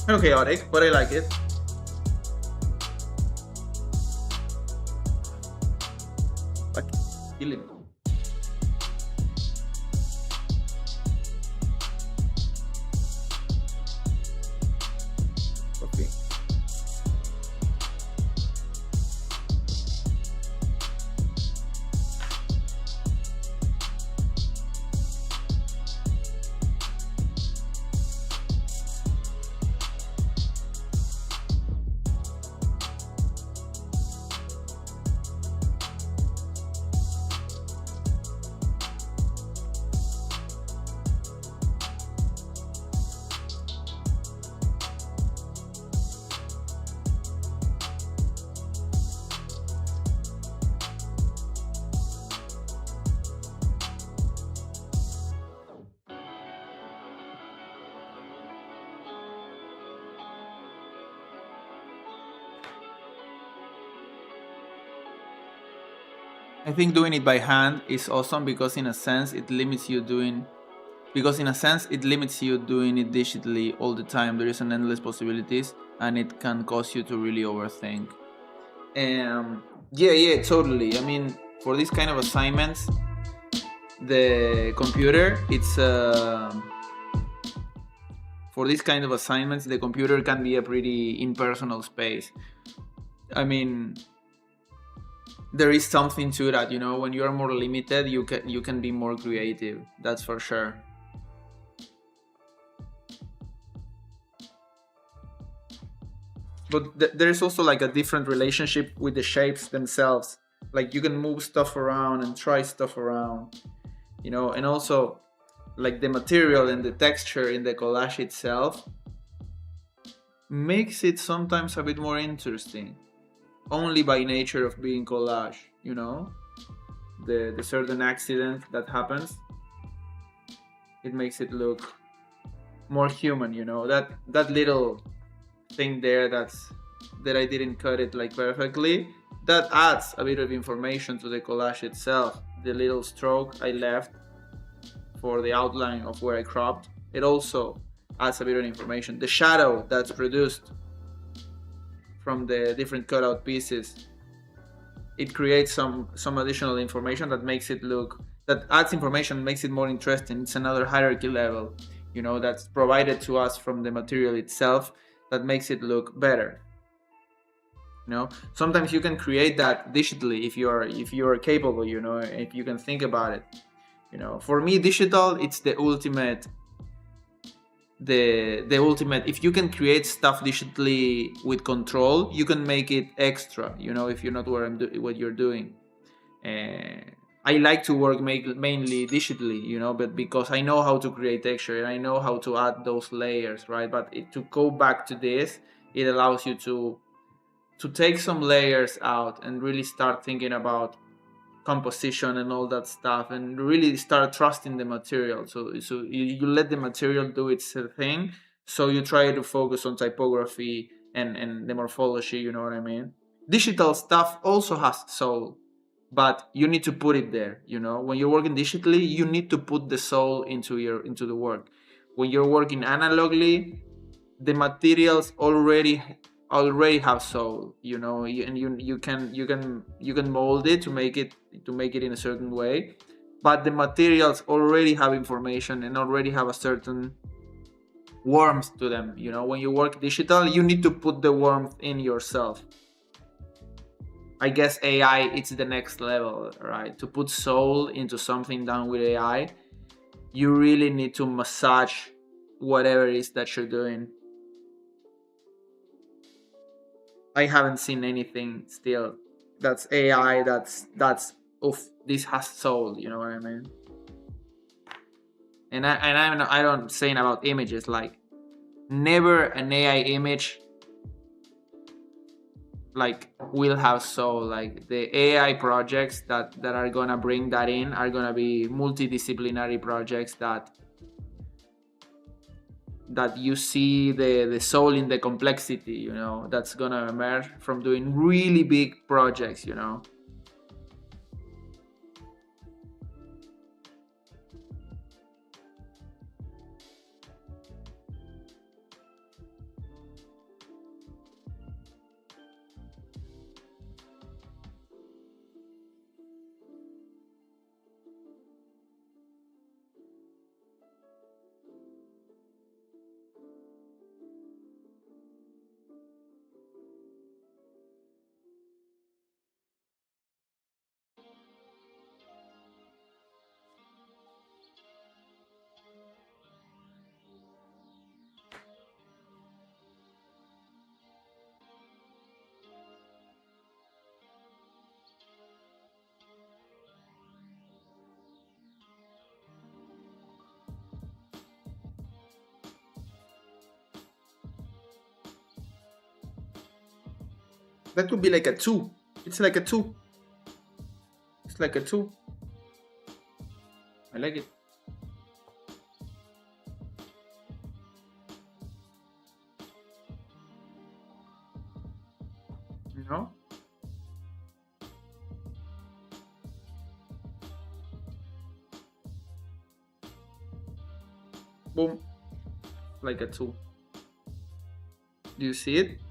Kind of chaotic, but I like it. Like, killing it. Okay. I think doing it by hand is awesome because in a sense it limits you doing it digitally all the time. There is an endless possibilities and it can cause you to really overthink. Yeah, totally. I mean, for these kind of assignments, the computer can be a pretty impersonal space. I mean, there is something to that, you know. When you are more limited, you can be more creative. That's for sure. But there's also like a different relationship with the shapes themselves. Like you can move stuff around and try stuff around, you know. And also like the material and the texture in the collage itself makes it sometimes a bit more interesting, only by nature of being collage, you know. The certain accident that happens, it makes it look more human, you know. That little thing there that I didn't cut it like perfectly, that adds a bit of information to the collage itself. The little stroke I left for the outline of where I cropped, it also adds a bit of information. The shadow that's produced from the different cutout pieces, it creates some additional information that makes it look, that adds information, makes it more interesting. It's another hierarchy level, you know, that's provided to us from the material itself that makes it look better. You know, sometimes you can create that digitally if you're capable, you know, if you can think about it. You know, for me, digital, it's the ultimate. The ultimate. If you can create stuff digitally with control, you can make it extra. You know, if you know what you're doing. I like to work mainly digitally, you know, but because I know how to create texture and I know how to add those layers, right? But to go back to this, it allows you to take some layers out and really start thinking about composition and all that stuff, and really start trusting the material. So you let the material do its thing. So you try to focus on typography and the morphology. You know what I mean? Digital stuff also has soul, but you need to put it there. You know, when you're working digitally, you need to put the soul into the work. When you're working analogically, the materials already have soul, you know, and you can mold it to make it in a certain way, but the materials already have information and already have a certain warmth to them. You know, when you work digital, you need to put the warmth in yourself. I guess AI, it's the next level, right? To put soul into something done with AI, you really need to massage whatever it is that you're doing. I haven't seen anything still that's AI that's oof, this has soul, you know what I mean? And I don't saying about images, like never an AI image like will have soul. Like the AI projects that are gonna bring that in are gonna be multidisciplinary projects that you see the soul in the complexity, you know, that's gonna emerge from doing really big projects, you know. That could be like a 2. It's like a 2. It's like a 2. I like it. You know? Boom. Like a 2. Do you see it?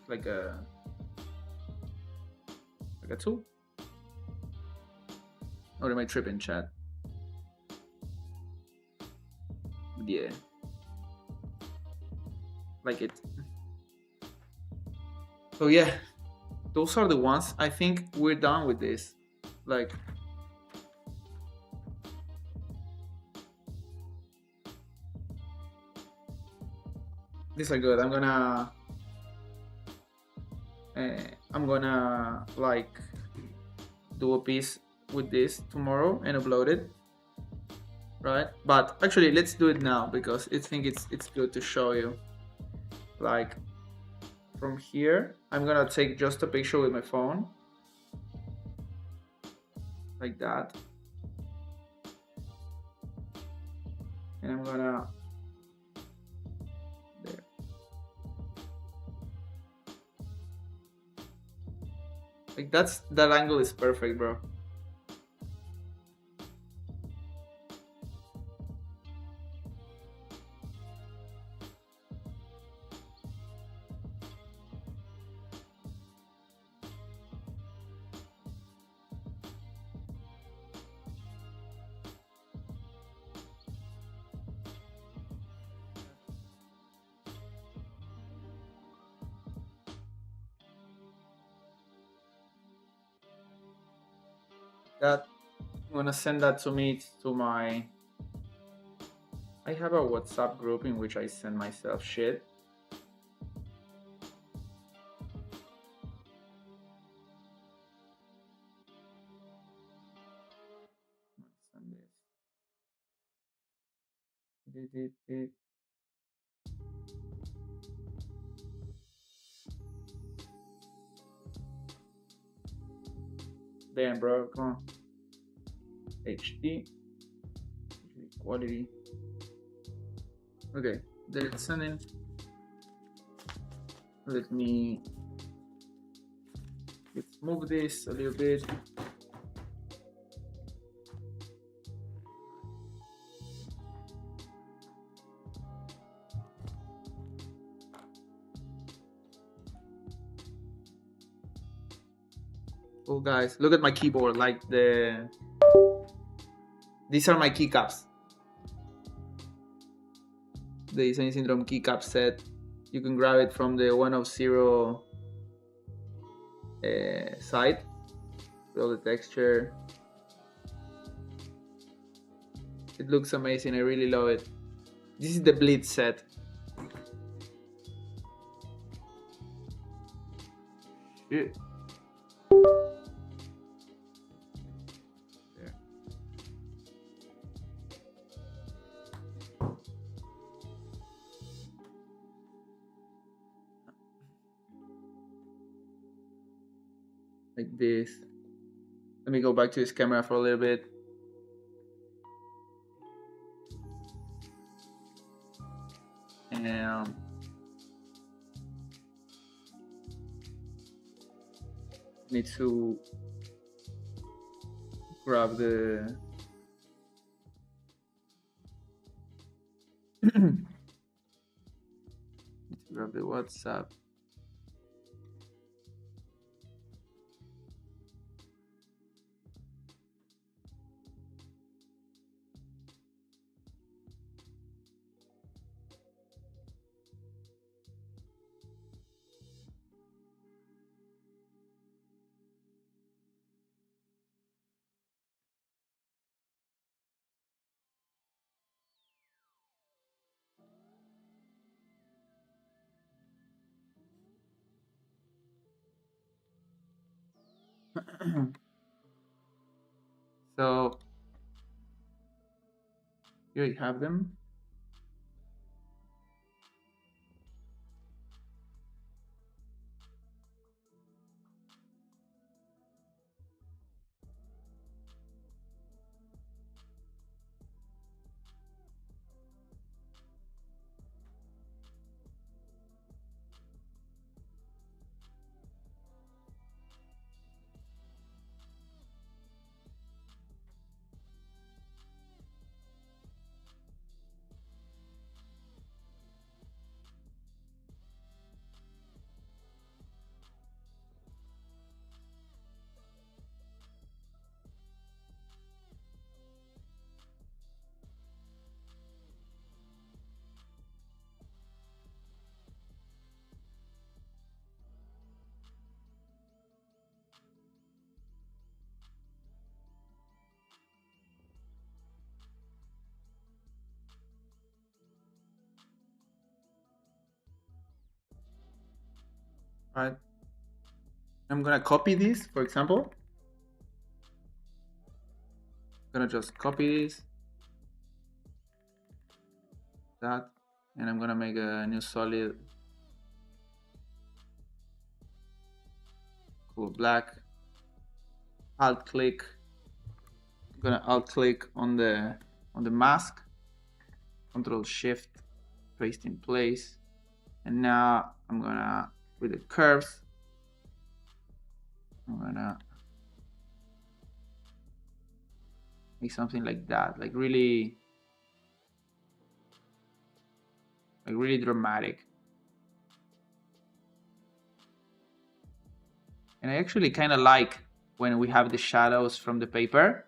Like a 2? Or am I tripping, chat? Yeah. Like it. So yeah, those are the ones. I think we're done with this. Like, these are good. I'm gonna like do a piece with this tomorrow and upload it, right? But actually, let's do it now because I think it's good to show you. Like, from here, I'm gonna take just a picture with my phone, like that, and I'm gonna there. Like that angle is perfect, bro. That I'm gonna send that to me to my. I have a WhatsApp group in which I send myself shit. Send this. Damn, bro, come on. HD quality. Okay, there's sending. Let me let's move this a little bit. Oh, guys, look at my keyboard. Like these are my keycaps. The Design Syndrome keycap set. You can grab it from the 100 site. All the texture. It looks amazing. I really love it. This is the bleed set. Shit. There. Like this. Let me go back to this camera for a little bit. And need to grab the grab the WhatsApp. So here you have them. Right. I'm gonna copy this, for example. I'm gonna just copy this, that, and I'm gonna make a new solid, cool black. Alt click. I'm gonna alt click on the mask. Control Shift, paste in place, and now I'm gonna, with the curves, I'm gonna make something like that, like really dramatic. And I actually kind of like when we have the shadows from the paper.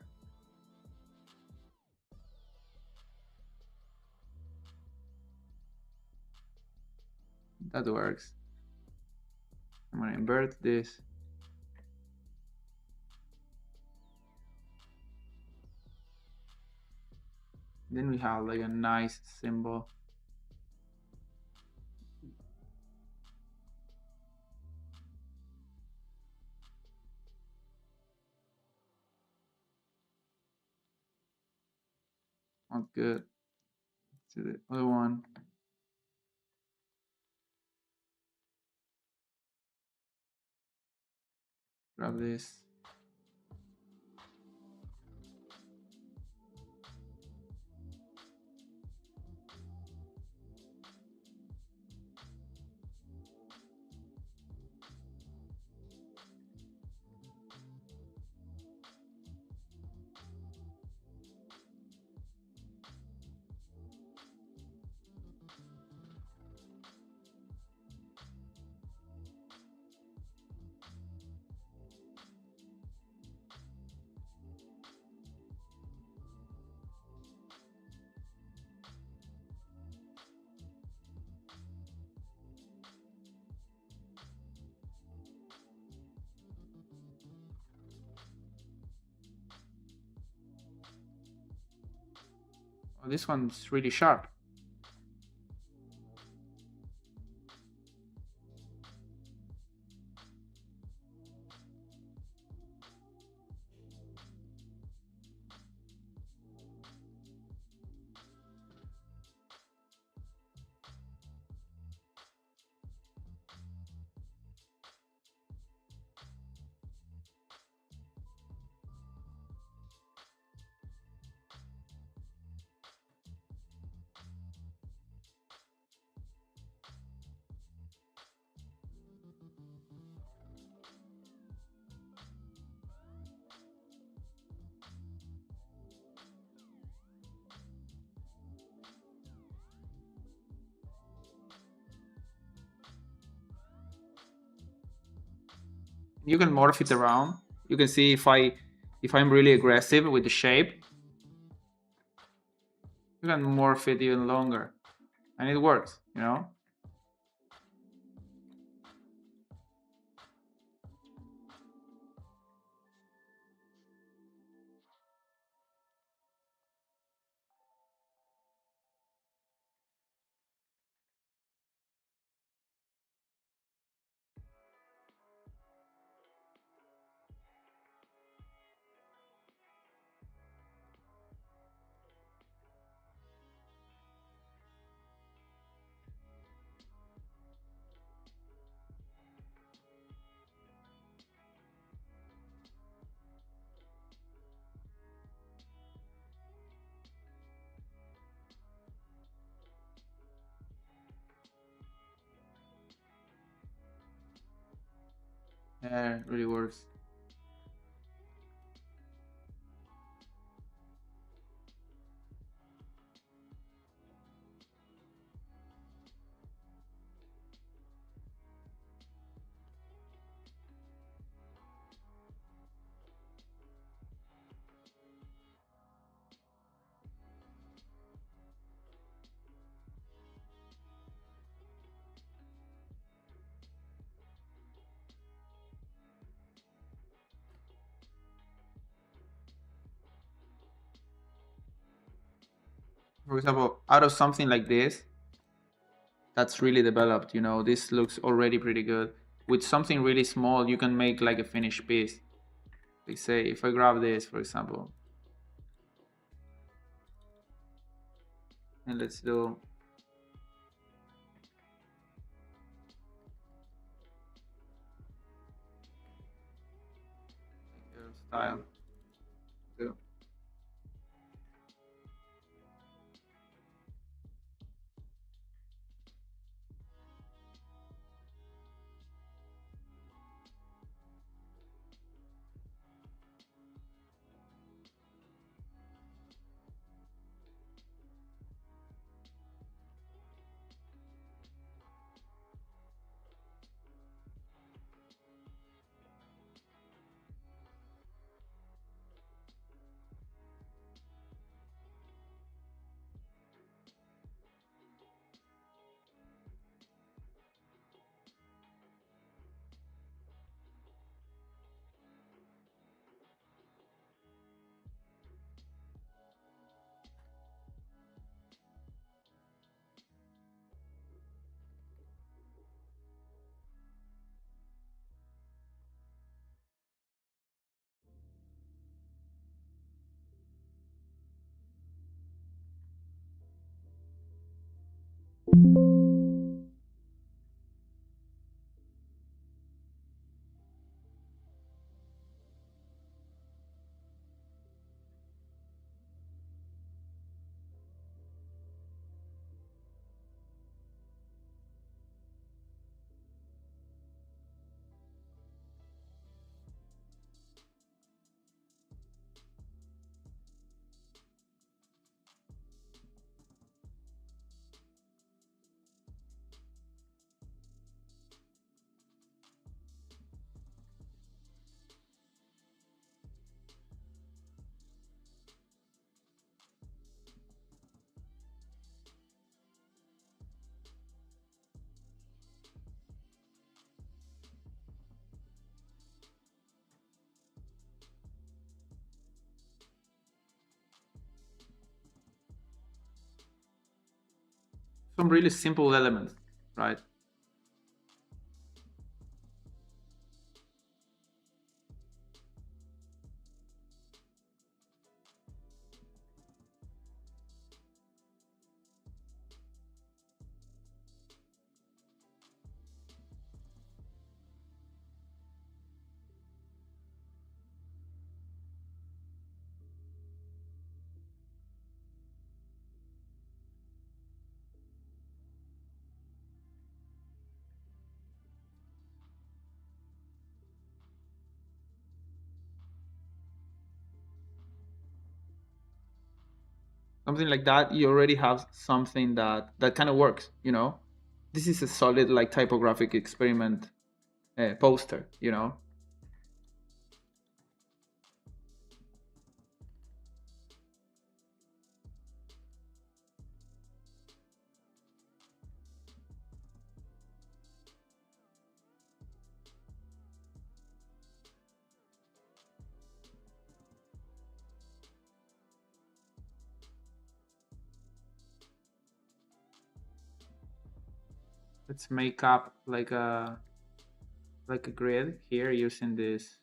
That works. I'm gonna invert this. Then we have like a nice symbol. Not good. To the other one. Grab this. Oh, this one's really sharp. You can morph it around. You can see if I'm really aggressive with the shape, you can morph it even longer, and it works, you know. Yeah, it really works. For example, out of something like this, that's really developed, you know, this looks already pretty good. with something really small, you can make like a finished piece. Like say, if I grab this, for example, and let's do style. So some really simple elements, right? Something like that, you already have something that kind of works, you know. This is a solid like typographic experiment poster, you know. Let's make up like a grid here using this.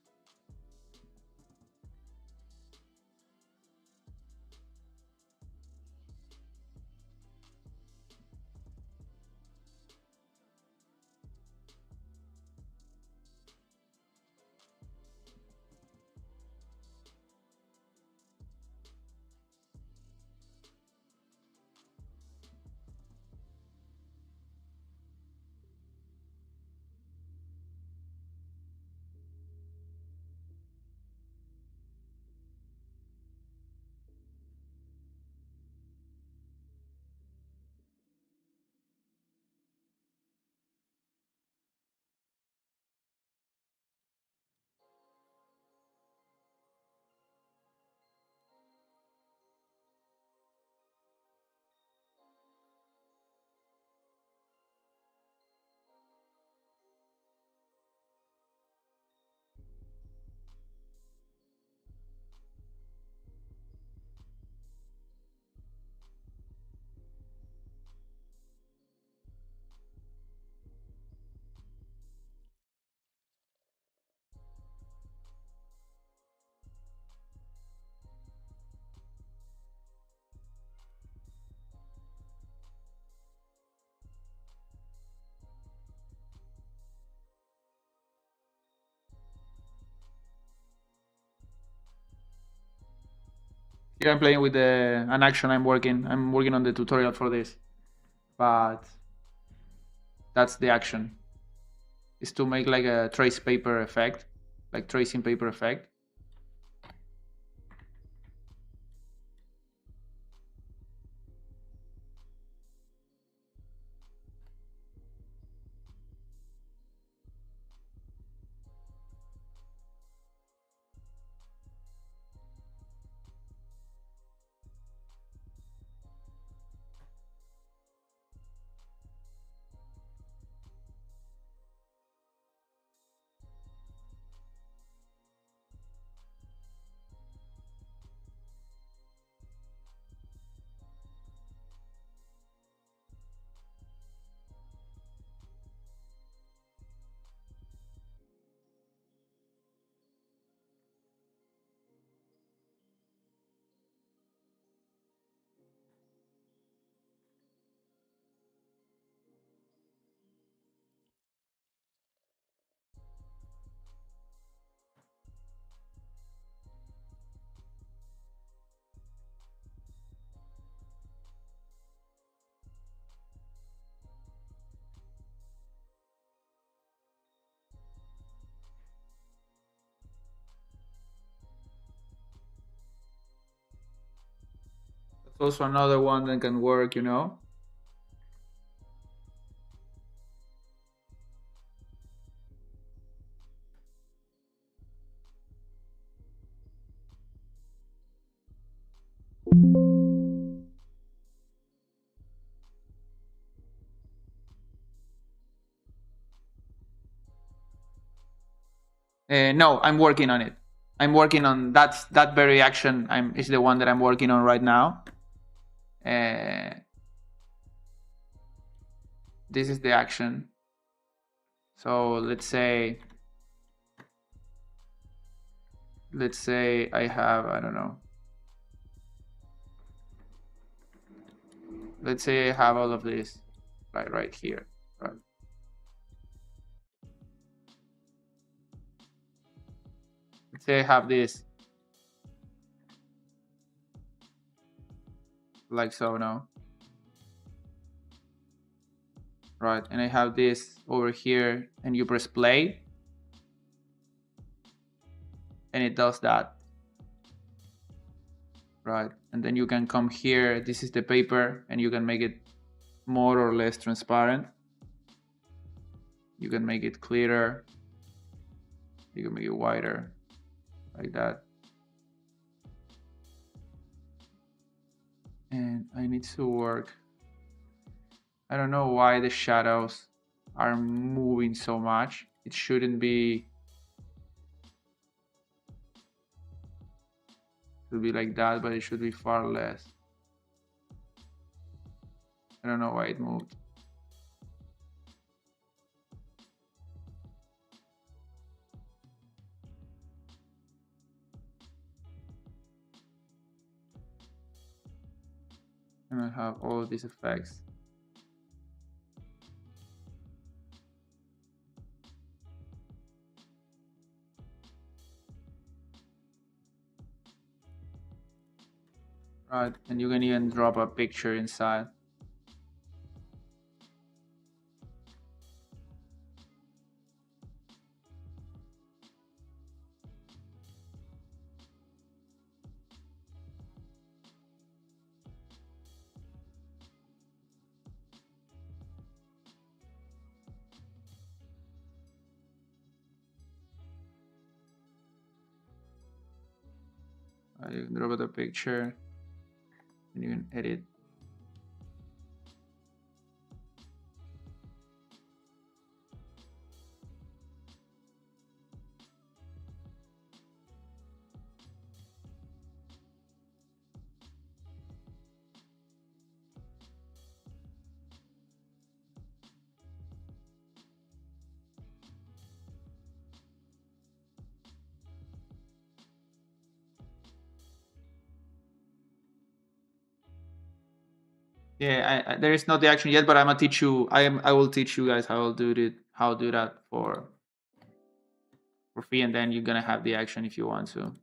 Here I'm playing with an action I'm working on the tutorial for this, but that's the action. Is to make like a trace paper effect, like tracing paper effect. That's also another one that can work, you know. No, I'm working on it. I'm working on that very action. Is the one that I'm working on right now. This is the action. So let's say I have, I don't know. Let's say I have all of this right here. Right. Let's say I have this like so now. Right, and I have this over here, and you press play, and it does that. Right, and then you can come here. This is the paper, and you can make it more or less transparent. You can make it clearer. You can make it wider, like that. And I need to work. I don't know why the shadows are moving so much. It shouldn't be. It should be like that, but it should be far less. I don't know why it moved. And I have all of these effects. Right, and you can even drop a picture inside. You can drop a picture, and you can edit. Yeah, there is not the action yet, but I'm gonna teach you. I will teach you guys how to do it. How to do that for free, and then you're gonna have the action if you want to.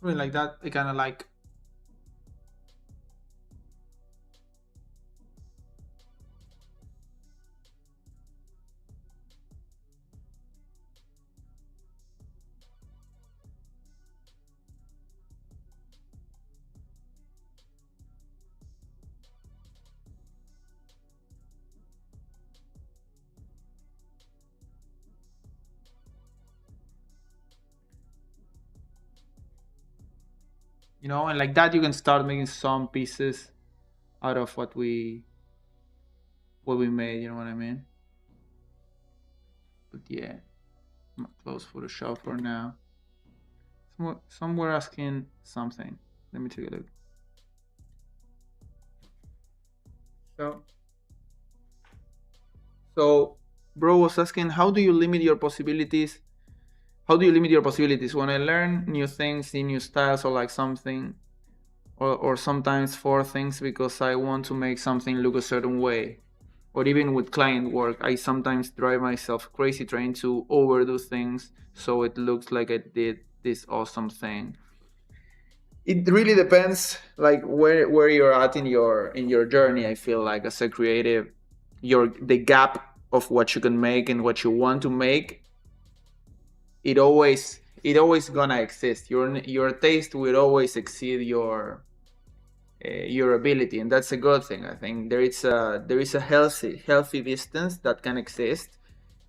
something like that. I kind of like. You know, and like that you can start making some pieces out of what we made, you know what I mean? But yeah, I'm gonna close Photoshop for now. Some were asking something. Let me take a look. So bro was asking, how do you limit your possibilities? How do you limit your possibilities? When I learn new things, see new styles, or like something, or sometimes for things because I want to make something look a certain way. Or even with client work, I sometimes drive myself crazy trying to overdo things so it looks like I did this awesome thing. It really depends, like where you're at in your journey. I feel like as a creative, the gap of what you can make and what you want to make, it always gonna exist. Your taste will always exceed your ability, and that's a good thing. I think there is a healthy distance that can exist,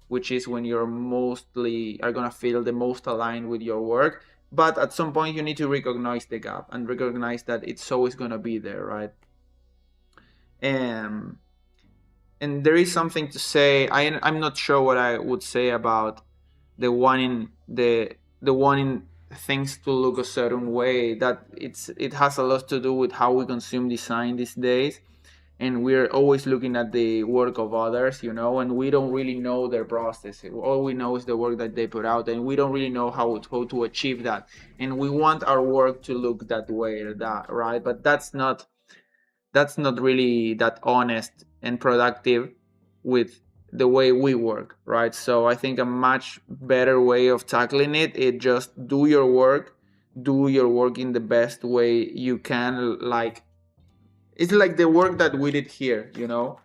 which is when you're mostly are gonna feel the most aligned with your work. But at some point you need to recognize the gap and recognize that it's always gonna be there, right? And there is something to say. I'm not sure what I would say about the wanting things to look a certain way. That it has a lot to do with how we consume design these days, and we're always looking at the work of others, you know, and we don't really know their process. All we know is the work that they put out, and we don't really know how to achieve that. And we want our work to look that way or that, right? But that's not really that honest and productive with the way we work, right? So I think a much better way of tackling it is just do your work in the best way you can. Like, it's like the work that we did here, you know,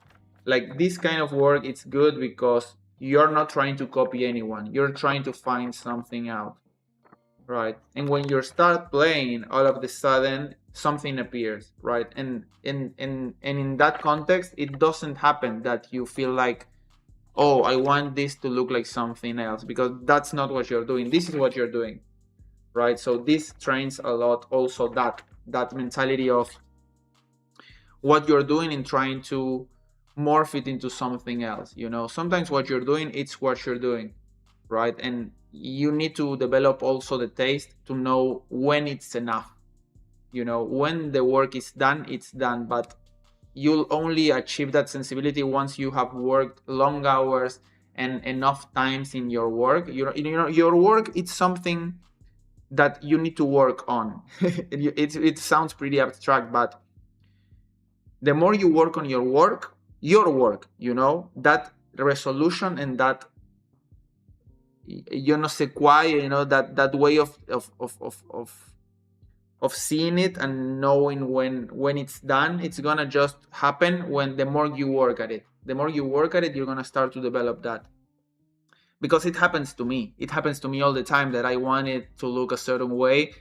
like this kind of work. It's good because you're not trying to copy anyone, you're trying to find something out, right? And when you start playing, all of a sudden something appears, right? And in that context, it doesn't happen that you feel like, oh, I want this to look like something else, because that's not what you're doing. This is what you're doing, right? So this trains a lot also that mentality of what you're doing and trying to morph it into something else. You know, sometimes what you're doing, it's what you're doing, right? And you need to develop also the taste to know when it's enough. You know, when the work is done, it's done. But you'll only achieve that sensibility once you have worked long hours and enough times in your work. You know, your work, it's something that you need to work on. It sounds pretty abstract, but the more you work on your work, you know, that resolution and that, yo no sé cuál, you know, that way of seeing it and knowing when it's done, it's gonna just happen. When the more you work at it, you're gonna start to develop that. Because it happens to me all the time that I want it to look a certain way,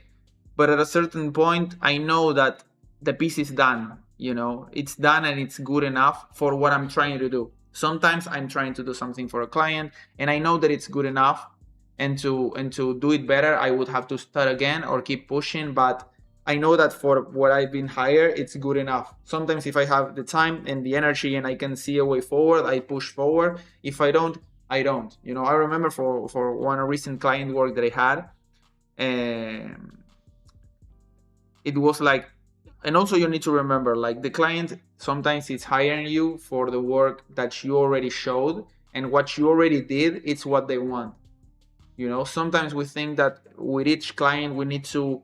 but at a certain point I know that the piece is done. You know, it's done and it's good enough for what I'm trying to do. Sometimes I'm trying to do something for a client and I know that it's good enough, and to do it better I would have to start again or keep pushing. But I know that for what I've been hired, it's good enough. Sometimes if I have the time and the energy and I can see a way forward, I push forward. If I don't, I don't. You know, I remember for one recent client work that I had, it was like, and also you need to remember, like, the client sometimes is hiring you for the work that you already showed, and what you already did, it's what they want. You know, sometimes we think that with each client we need to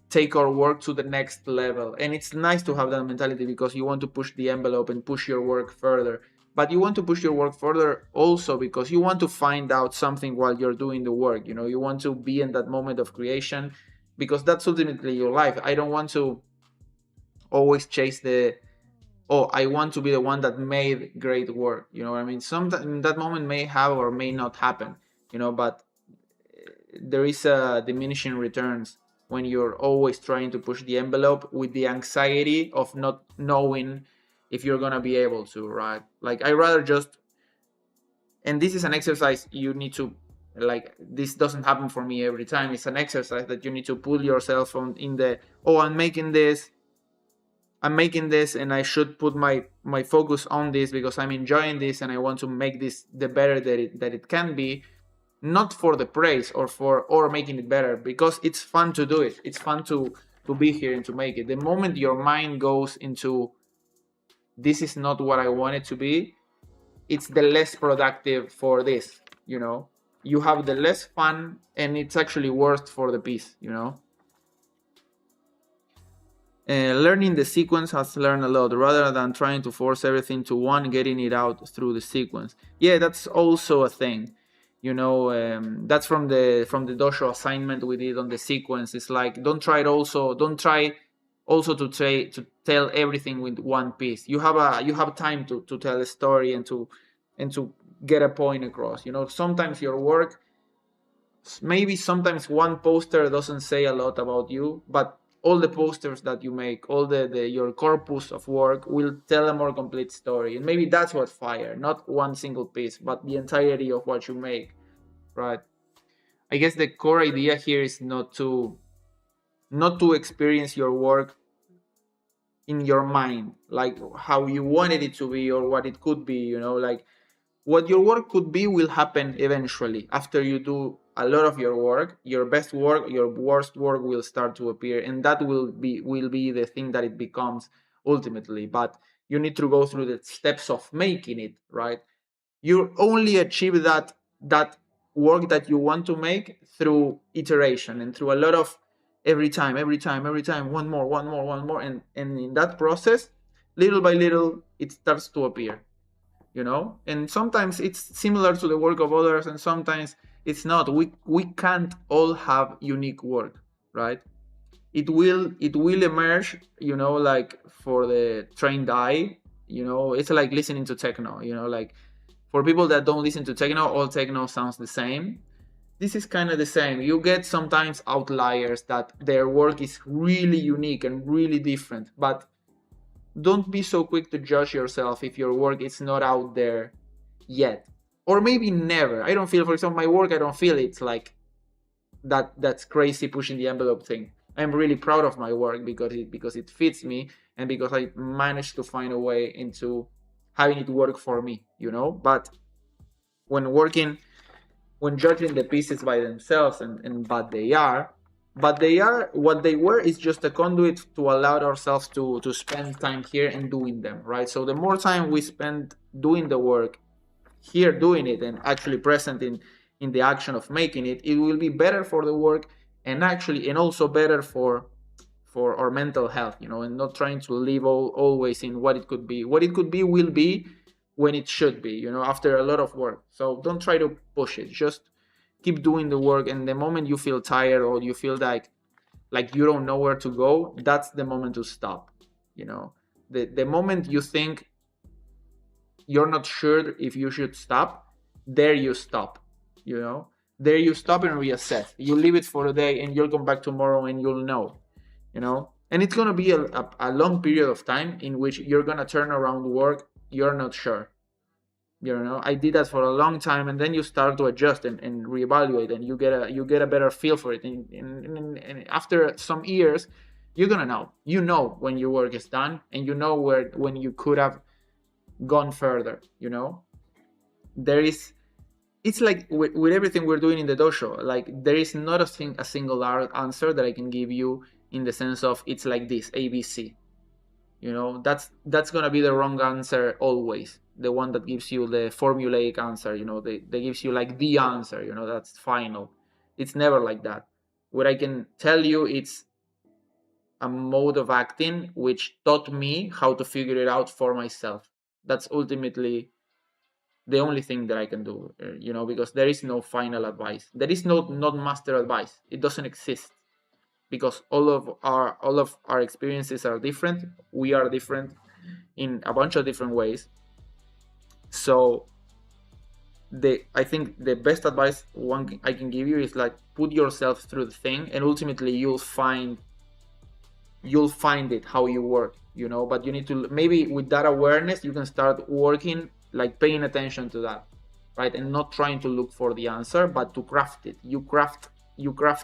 take our work to the next level, and it's nice to have that mentality because you want to push the envelope and push your work further. But you want to push your work further also because you want to find out something while you're doing the work. You know, you want to be in that moment of creation because that's ultimately your life. I don't want to always chase the, oh, I want to be the one that made great work. You know what I mean? Sometimes that moment may have or may not happen, you know, but there is a diminishing returns when you're always trying to push the envelope with the anxiety of not knowing if you're gonna be able to, right? Like, I rather just, and this is an exercise you need to, like, this doesn't happen for me every time. It's an exercise that you need to pull yourself on in the, oh, I'm making this and I should put my focus on this because I'm enjoying this and I want to make this the better that it can be, not for the praise or making it better, because it's fun to do it. It's fun to be here and to make it. The moment your mind goes into, this is not what I want it to be, it's the less productive for this, you know. You have the less fun and it's actually worse for the piece, you know. Learning the sequence has learned a lot rather than trying to force everything to one, getting it out through the sequence. Yeah, that's also a thing, you know. That's from the Dojo assignment we did on the sequence. It's like, don't try also to tell everything with one piece. You have time to tell a story and to get a point across, you know. Sometimes your work, maybe sometimes one poster doesn't say a lot about you, but all the posters that you make, all the your corpus of work will tell a more complete story. And maybe that's what fire, not one single piece, but the entirety of what you make, right? I guess the core idea here is not to experience your work in your mind, like how you wanted it to be or what it could be, you know. Like, what your work could be will happen eventually. After you do a lot of your work, your best work, your worst work will start to appear, and that will be the thing that it becomes ultimately. But you need to go through the steps of making it, right? You only achieve that work that you want to make through iteration and through a lot of every time, one more, and in that process, little by little, it starts to appear, you know. And sometimes it's similar to the work of others and sometimes it's not. We can't all have unique work, right? It will emerge, you know, like for the trained eye, you know. It's like listening to techno, you know. Like, for people that don't listen to techno, all techno sounds the same. This is kind of the same. You get sometimes outliers that their work is really unique and really different, but don't be so quick to judge yourself if your work is not out there yet, or maybe never. I don't feel, for example, my work, I don't feel it's like that's crazy pushing the envelope thing. I'm really proud of my work because it fits me and because I managed to find a way into having it work for me, you know. But when working, when judging the pieces by themselves, and but they are what they were, is just a conduit to allow ourselves to spend time here and doing them, right? So the more time we spend doing the work here, doing it, and actually present in the action of making it, it will be better for the work, and also better for our mental health, you know. And not trying to live always in what it could be. What it could be will be when it should be, you know, after a lot of work. So don't try to push it, just keep doing the work. And the moment you feel tired or you feel like you don't know where to go, that's the moment to stop, you know. The moment you think you're not sure if you should stop, there you stop, you know. There you stop and reassess. You leave it for a day and you'll come back tomorrow and you'll know, you know. And it's going to be a long period of time in which you're going to turn around work you're not sure, you know. I did that for a long time, and then you start to adjust and reevaluate, and you get a better feel for it. And after some years, you're going to know, you know, when your work is done, and you know when you could have gone further, you know. There is, it's like with everything we're doing in the dojo, like there is not a single answer that I can give you in the sense of it's like this ABC, you know. That's gonna be the wrong answer always, the one that gives you the formulaic answer, you know. They gives you like the answer, you know, that's final. It's never like that. What I can tell you, it's a mode of acting which taught me how to figure it out for myself. That's ultimately the only thing that I can do, you know, because there is no final advice. There is not master advice. It doesn't exist. because all of our experiences are different. We are different in a bunch of different ways. So I think the best advice I can give you is like, put yourself through the thing, and ultimately you'll find it how you work, you know. But you need to, maybe with that awareness, you can start working, like paying attention to that, right? And not trying to look for the answer, but to craft it. You craft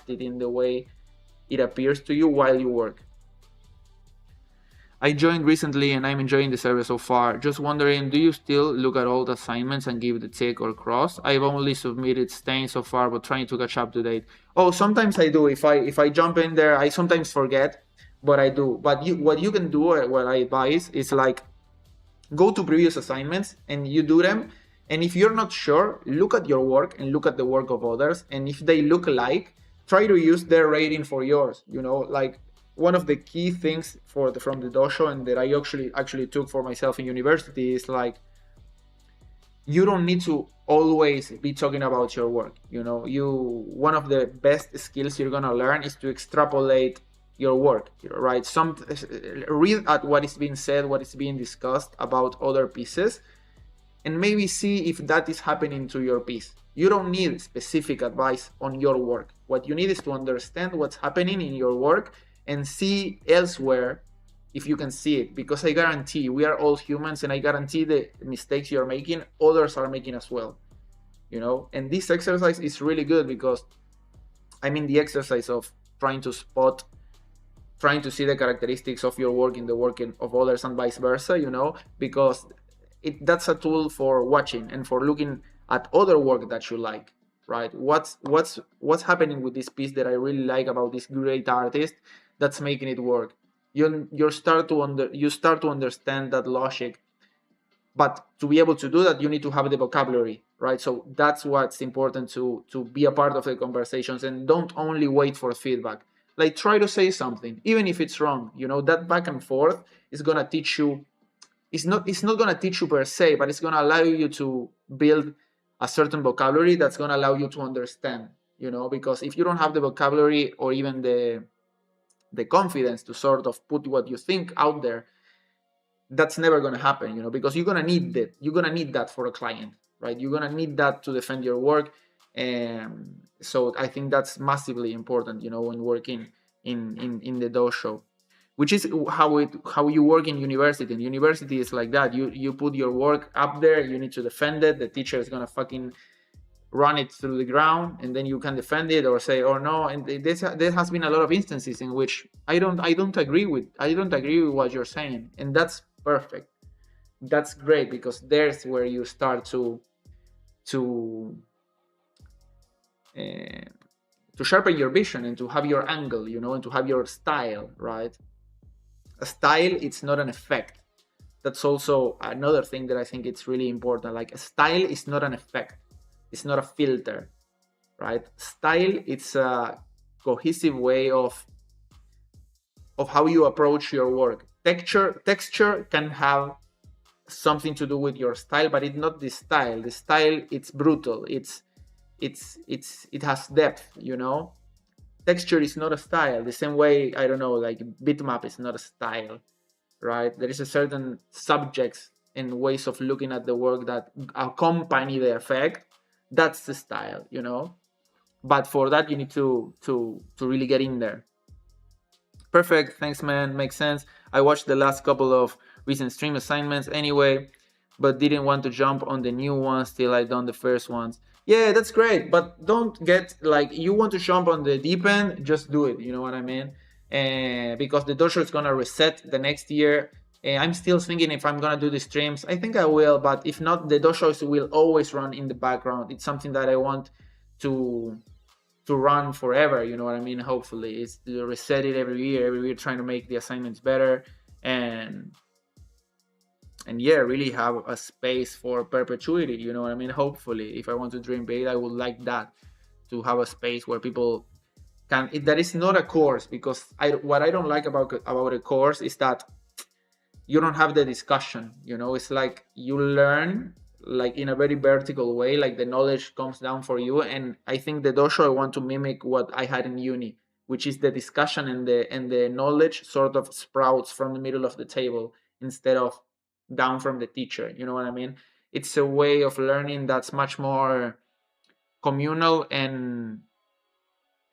it in the way it appears to you while you work. I joined recently and I'm enjoying the service so far. Just wondering, do you still look at all the assignments and give the tick or cross? I've only submitted stains so far, but trying to catch up to date. Oh, sometimes I do. If I jump in there, I sometimes forget, but I do. But what you can do, what I advise, is like, go to previous assignments and you do them. And if you're not sure, look at your work and look at the work of others. And if they look alike, try to use their rating for yours. You know, like, one of the key things from the dojo, and that I actually took for myself in university, is like, you don't need to always be talking about your work. You know, one of the best skills you're gonna learn is to extrapolate your work, right? Read at what is being said, what is being discussed about other pieces, and maybe see if that is happening to your piece. You don't need specific advice on your work. What you need is to understand what's happening in your work and see elsewhere if you can see it, because I guarantee we are all humans, and I guarantee the mistakes you're making, others are making as well, you know. And this exercise is really good, because I mean, the exercise of trying to see the characteristics of your work in the work of others, and vice versa, you know, because that's a tool for watching and for looking at other work that you like, right? What's happening with this piece that I really like about this great artist that's making it work? You start to understand that logic. But to be able to do that, you need to have the vocabulary, right? So that's what's important to be a part of the conversations, and don't only wait for feedback. Like, try to say something, even if it's wrong. You know, that back and forth is gonna teach you. It's not gonna teach you per se, but it's gonna allow you to build a certain vocabulary that's gonna allow you to understand. You know, because if you don't have the vocabulary, or even the confidence to sort of put what you think out there, that's never going to happen, you know, because you're going to need that for a client, right? You're going to need that to defend your work. And so I think that's massively important, you know, when working in the dojo, which is how you work in university. In university, is like that. You put your work up there, you need to defend it. The teacher is going to fucking run it through the ground, and then you can defend it or say, oh no. And there has been a lot of instances in which I don't agree with what you're saying, and that's perfect. That's great, because there's where you start to sharpen your vision, and to have your angle, you know, and to have your style, right? A style, it's not an effect. That's also another thing that I think it's really important. Like, a style is not an effect. It's not a filter, right? Style, it's a cohesive way of how you approach your work. Texture can have something to do with your style, but it's not the style. The style, it's brutal. It has depth, you know. Texture is not a style. The same way, I don't know, like bitmap is not a style, right? There is a certain subjects and ways of looking at the work that accompany the effect. That's the style, you know. But for that, you need to really get in there. Perfect. Thanks, man. Makes sense. I watched the last couple of recent stream assignments anyway, but didn't want to jump on the new ones till I done the first ones. Yeah, that's great, but don't get like, you want to jump on the deep end, just do it. You know what I mean? Because the dojo is gonna reset the next year. I'm still thinking if I'm gonna do the streams. I think I will, but if not, the dojos will always run in the background. It's something that I want to run forever. You know what I mean? Hopefully, it's to reset it every year, trying to make the assignments better, and yeah, really have a space for perpetuity. You know what I mean? Hopefully, if I want to dream big, I would like that, to have a space where people can. That is not a course, because what I don't like about a course is that you don't have the discussion. You know, it's like you learn like in a very vertical way, like the knowledge comes down for you. And I think the dojo, I want to mimic what I had in uni, which is the discussion and the knowledge sort of sprouts from the middle of the table instead of down from the teacher. You know what I mean? It's a way of learning that's much more communal and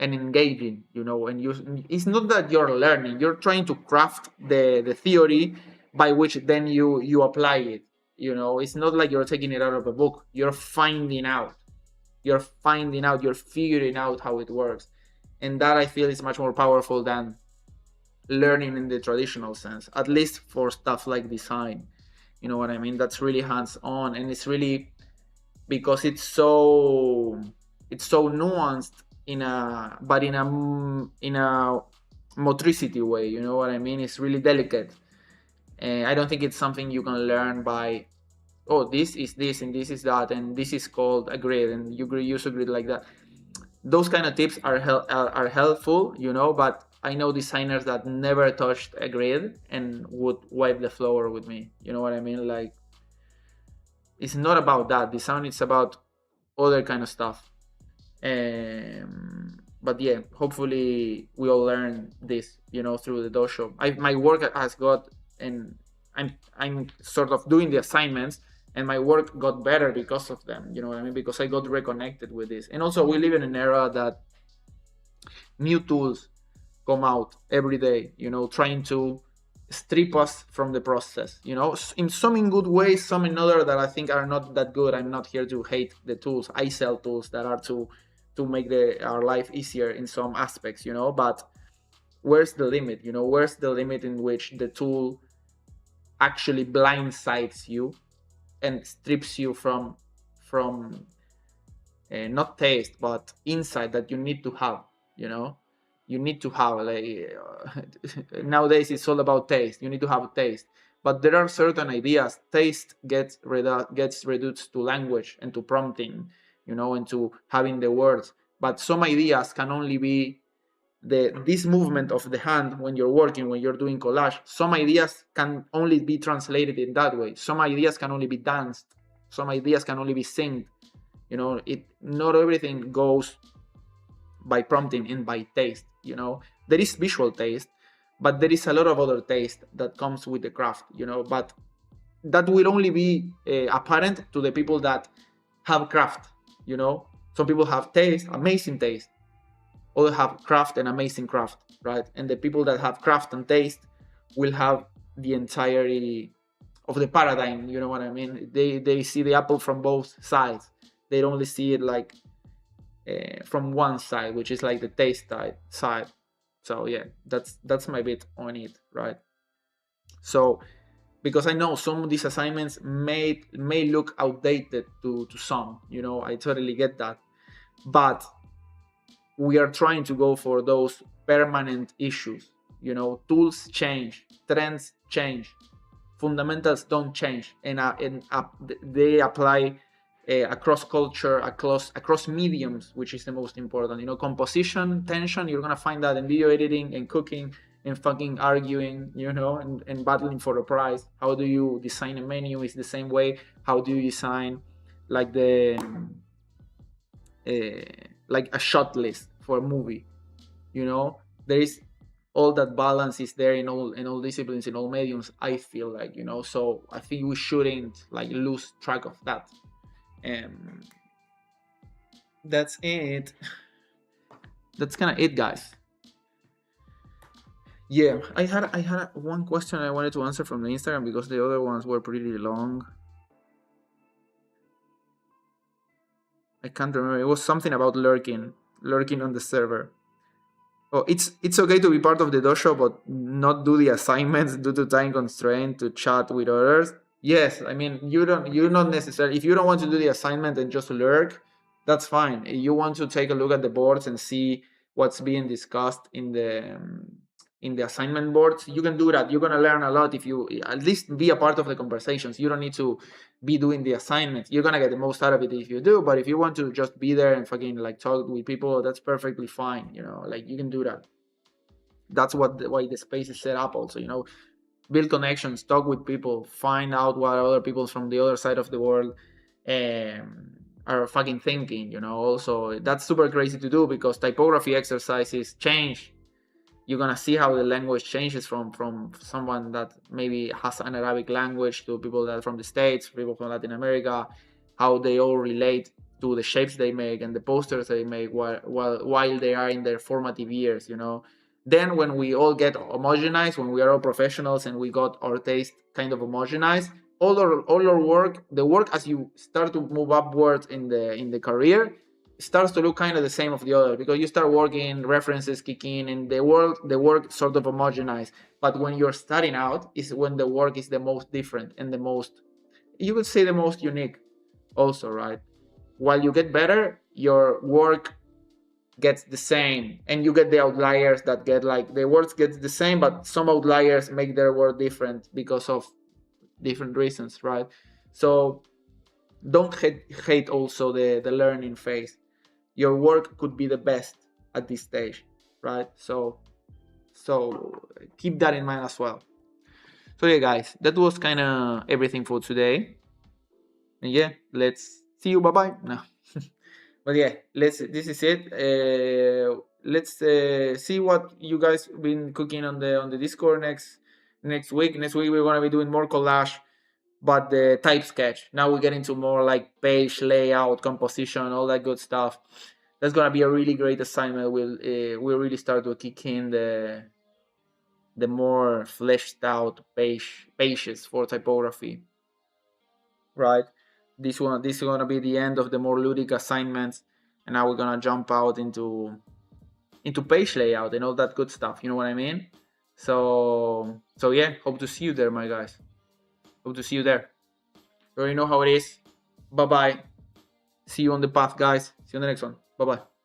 engaging, you know. And it's not that you're learning, you're trying to craft the theory by which then you apply it, you know. It's not like you're taking it out of a book, you're finding out, you're figuring out how it works. And that, I feel, is much more powerful than learning in the traditional sense, at least for stuff like design. You know what I mean? That's really hands-on, and it's really, because it's so nuanced in a motricity way. You know what I mean? It's really delicate, and I don't think it's something you can learn by, oh, this is this and this is that and this is called a grid and you use a grid like that. Those kind of tips are helpful, you know, but I know designers that never touched a grid and would wipe the floor with me. You know what I mean? Like, it's not about that design, it's about other kind of stuff. But yeah, hopefully we all learn this, you know, through the dojo. My work has got, and I'm sort of doing the assignments, and my work got better because of them. You know what I mean? Because I got reconnected with this. And also, we live in an era that new tools come out every day, you know, trying to strip us from the process, you know, in some in good ways, some in other that I think are not that good. I'm not here to hate the tools. I sell tools that are to make our life easier in some aspects, you know, but where's the limit? You know, where's the limit in which the tool actually blindsides you and strips you from not taste but insight that you need to have, you know. You need to have, like, nowadays it's all about taste. You need to have a taste, but there are certain ideas. Taste gets reduced to language and to prompting, you know, and to having the words. But some ideas can only be this movement of the hand when you're working, when you're doing collage. Some ideas can only be translated in that way. Some ideas can only be danced. Some ideas can only be synced. You know, not everything goes by prompting and by taste. You know, there is visual taste, but there is a lot of other taste that comes with the craft, you know. But that will only be apparent to the people that have craft, you know. Some people have taste, amazing taste, others have craft and amazing craft, right? And the people that have craft and taste will have the entirety of the paradigm, you know what I mean? They see the apple from both sides. They only see it like from one side, which is like the taste side. So yeah, that's my bit on it, right? So, because I know some of these assignments may look outdated to some, you know, I totally get that, but we are trying to go for those permanent issues. You know, tools change, trends change, fundamentals don't change, and they apply across culture, across mediums, which is the most important. You know, composition, tension, you're gonna find that in video editing and cooking and fucking arguing, you know, and battling for a prize. How do you design a menu is the same way. How do you design like like a shot list for a movie? You know, there is all that balance is there in all disciplines, in all mediums, I feel like, you know. So I think we shouldn't like lose track of that. That's it. That's kind of it, guys. Yeah, I had one question I wanted to answer from the Instagram because the other ones were pretty long. I can't remember. It was something about lurking on the server. Oh, it's okay to be part of the dojo, but not do the assignments due to time constraint to chat with others. Yes, I mean, you're not necessarily, if you don't want to do the assignment and just lurk, that's fine. You want to take a look at the boards and see what's being discussed in the assignment boards, you can do that. You're gonna learn a lot if you at least be a part of the conversations. You don't need to be doing the assignment. You're gonna get the most out of it if you do, but if you want to just be there and fucking like talk with people, that's perfectly fine, you know, like you can do that. That's why the space is set up also, you know. Build connections, talk with people, find out what other people from the other side of the world are fucking thinking, you know. Also, that's super crazy to do because typography exercises change. You're gonna see how the language changes from someone that maybe has an Arabic language to people that are from the States, people from Latin America, how they all relate to the shapes they make and the posters they make while they are in their formative years, you know. Then when we all get homogenized, when we are all professionals and we got our taste kind of homogenized, all our work, the work as you start to move upwards in the career, starts to look kind of the same of the other, because you start working, references kick in, and the work sort of homogenized. But when you're starting out is when the work is the most different and the most, you could say, the most unique also, right? While you get better, your work gets the same, and you get the outliers that get like the work gets the same, but some outliers make their work different because of different reasons, right? So don't hate also the learning phase. Your work could be the best at this stage, right? So keep that in mind as well. So yeah, guys, that was kind of everything for today. And yeah, let's see you. Bye bye. No. But yeah, this is it. Let's see what you guys been cooking on the Discord next week. Next week we're gonna be doing more collage, but the type sketch. Now we get into more like page layout, composition, all that good stuff. That's gonna be a really great assignment. We'll really start to kick in the more fleshed out pages for typography, right? This is gonna be the end of the more ludic assignments, and now we're gonna jump out into page layout and all that good stuff. You know what I mean? So yeah, hope to see you there, my guys. Hope to see you there. You already know how it is. Bye bye. See you on the path, guys. See you on the next one. Bye bye.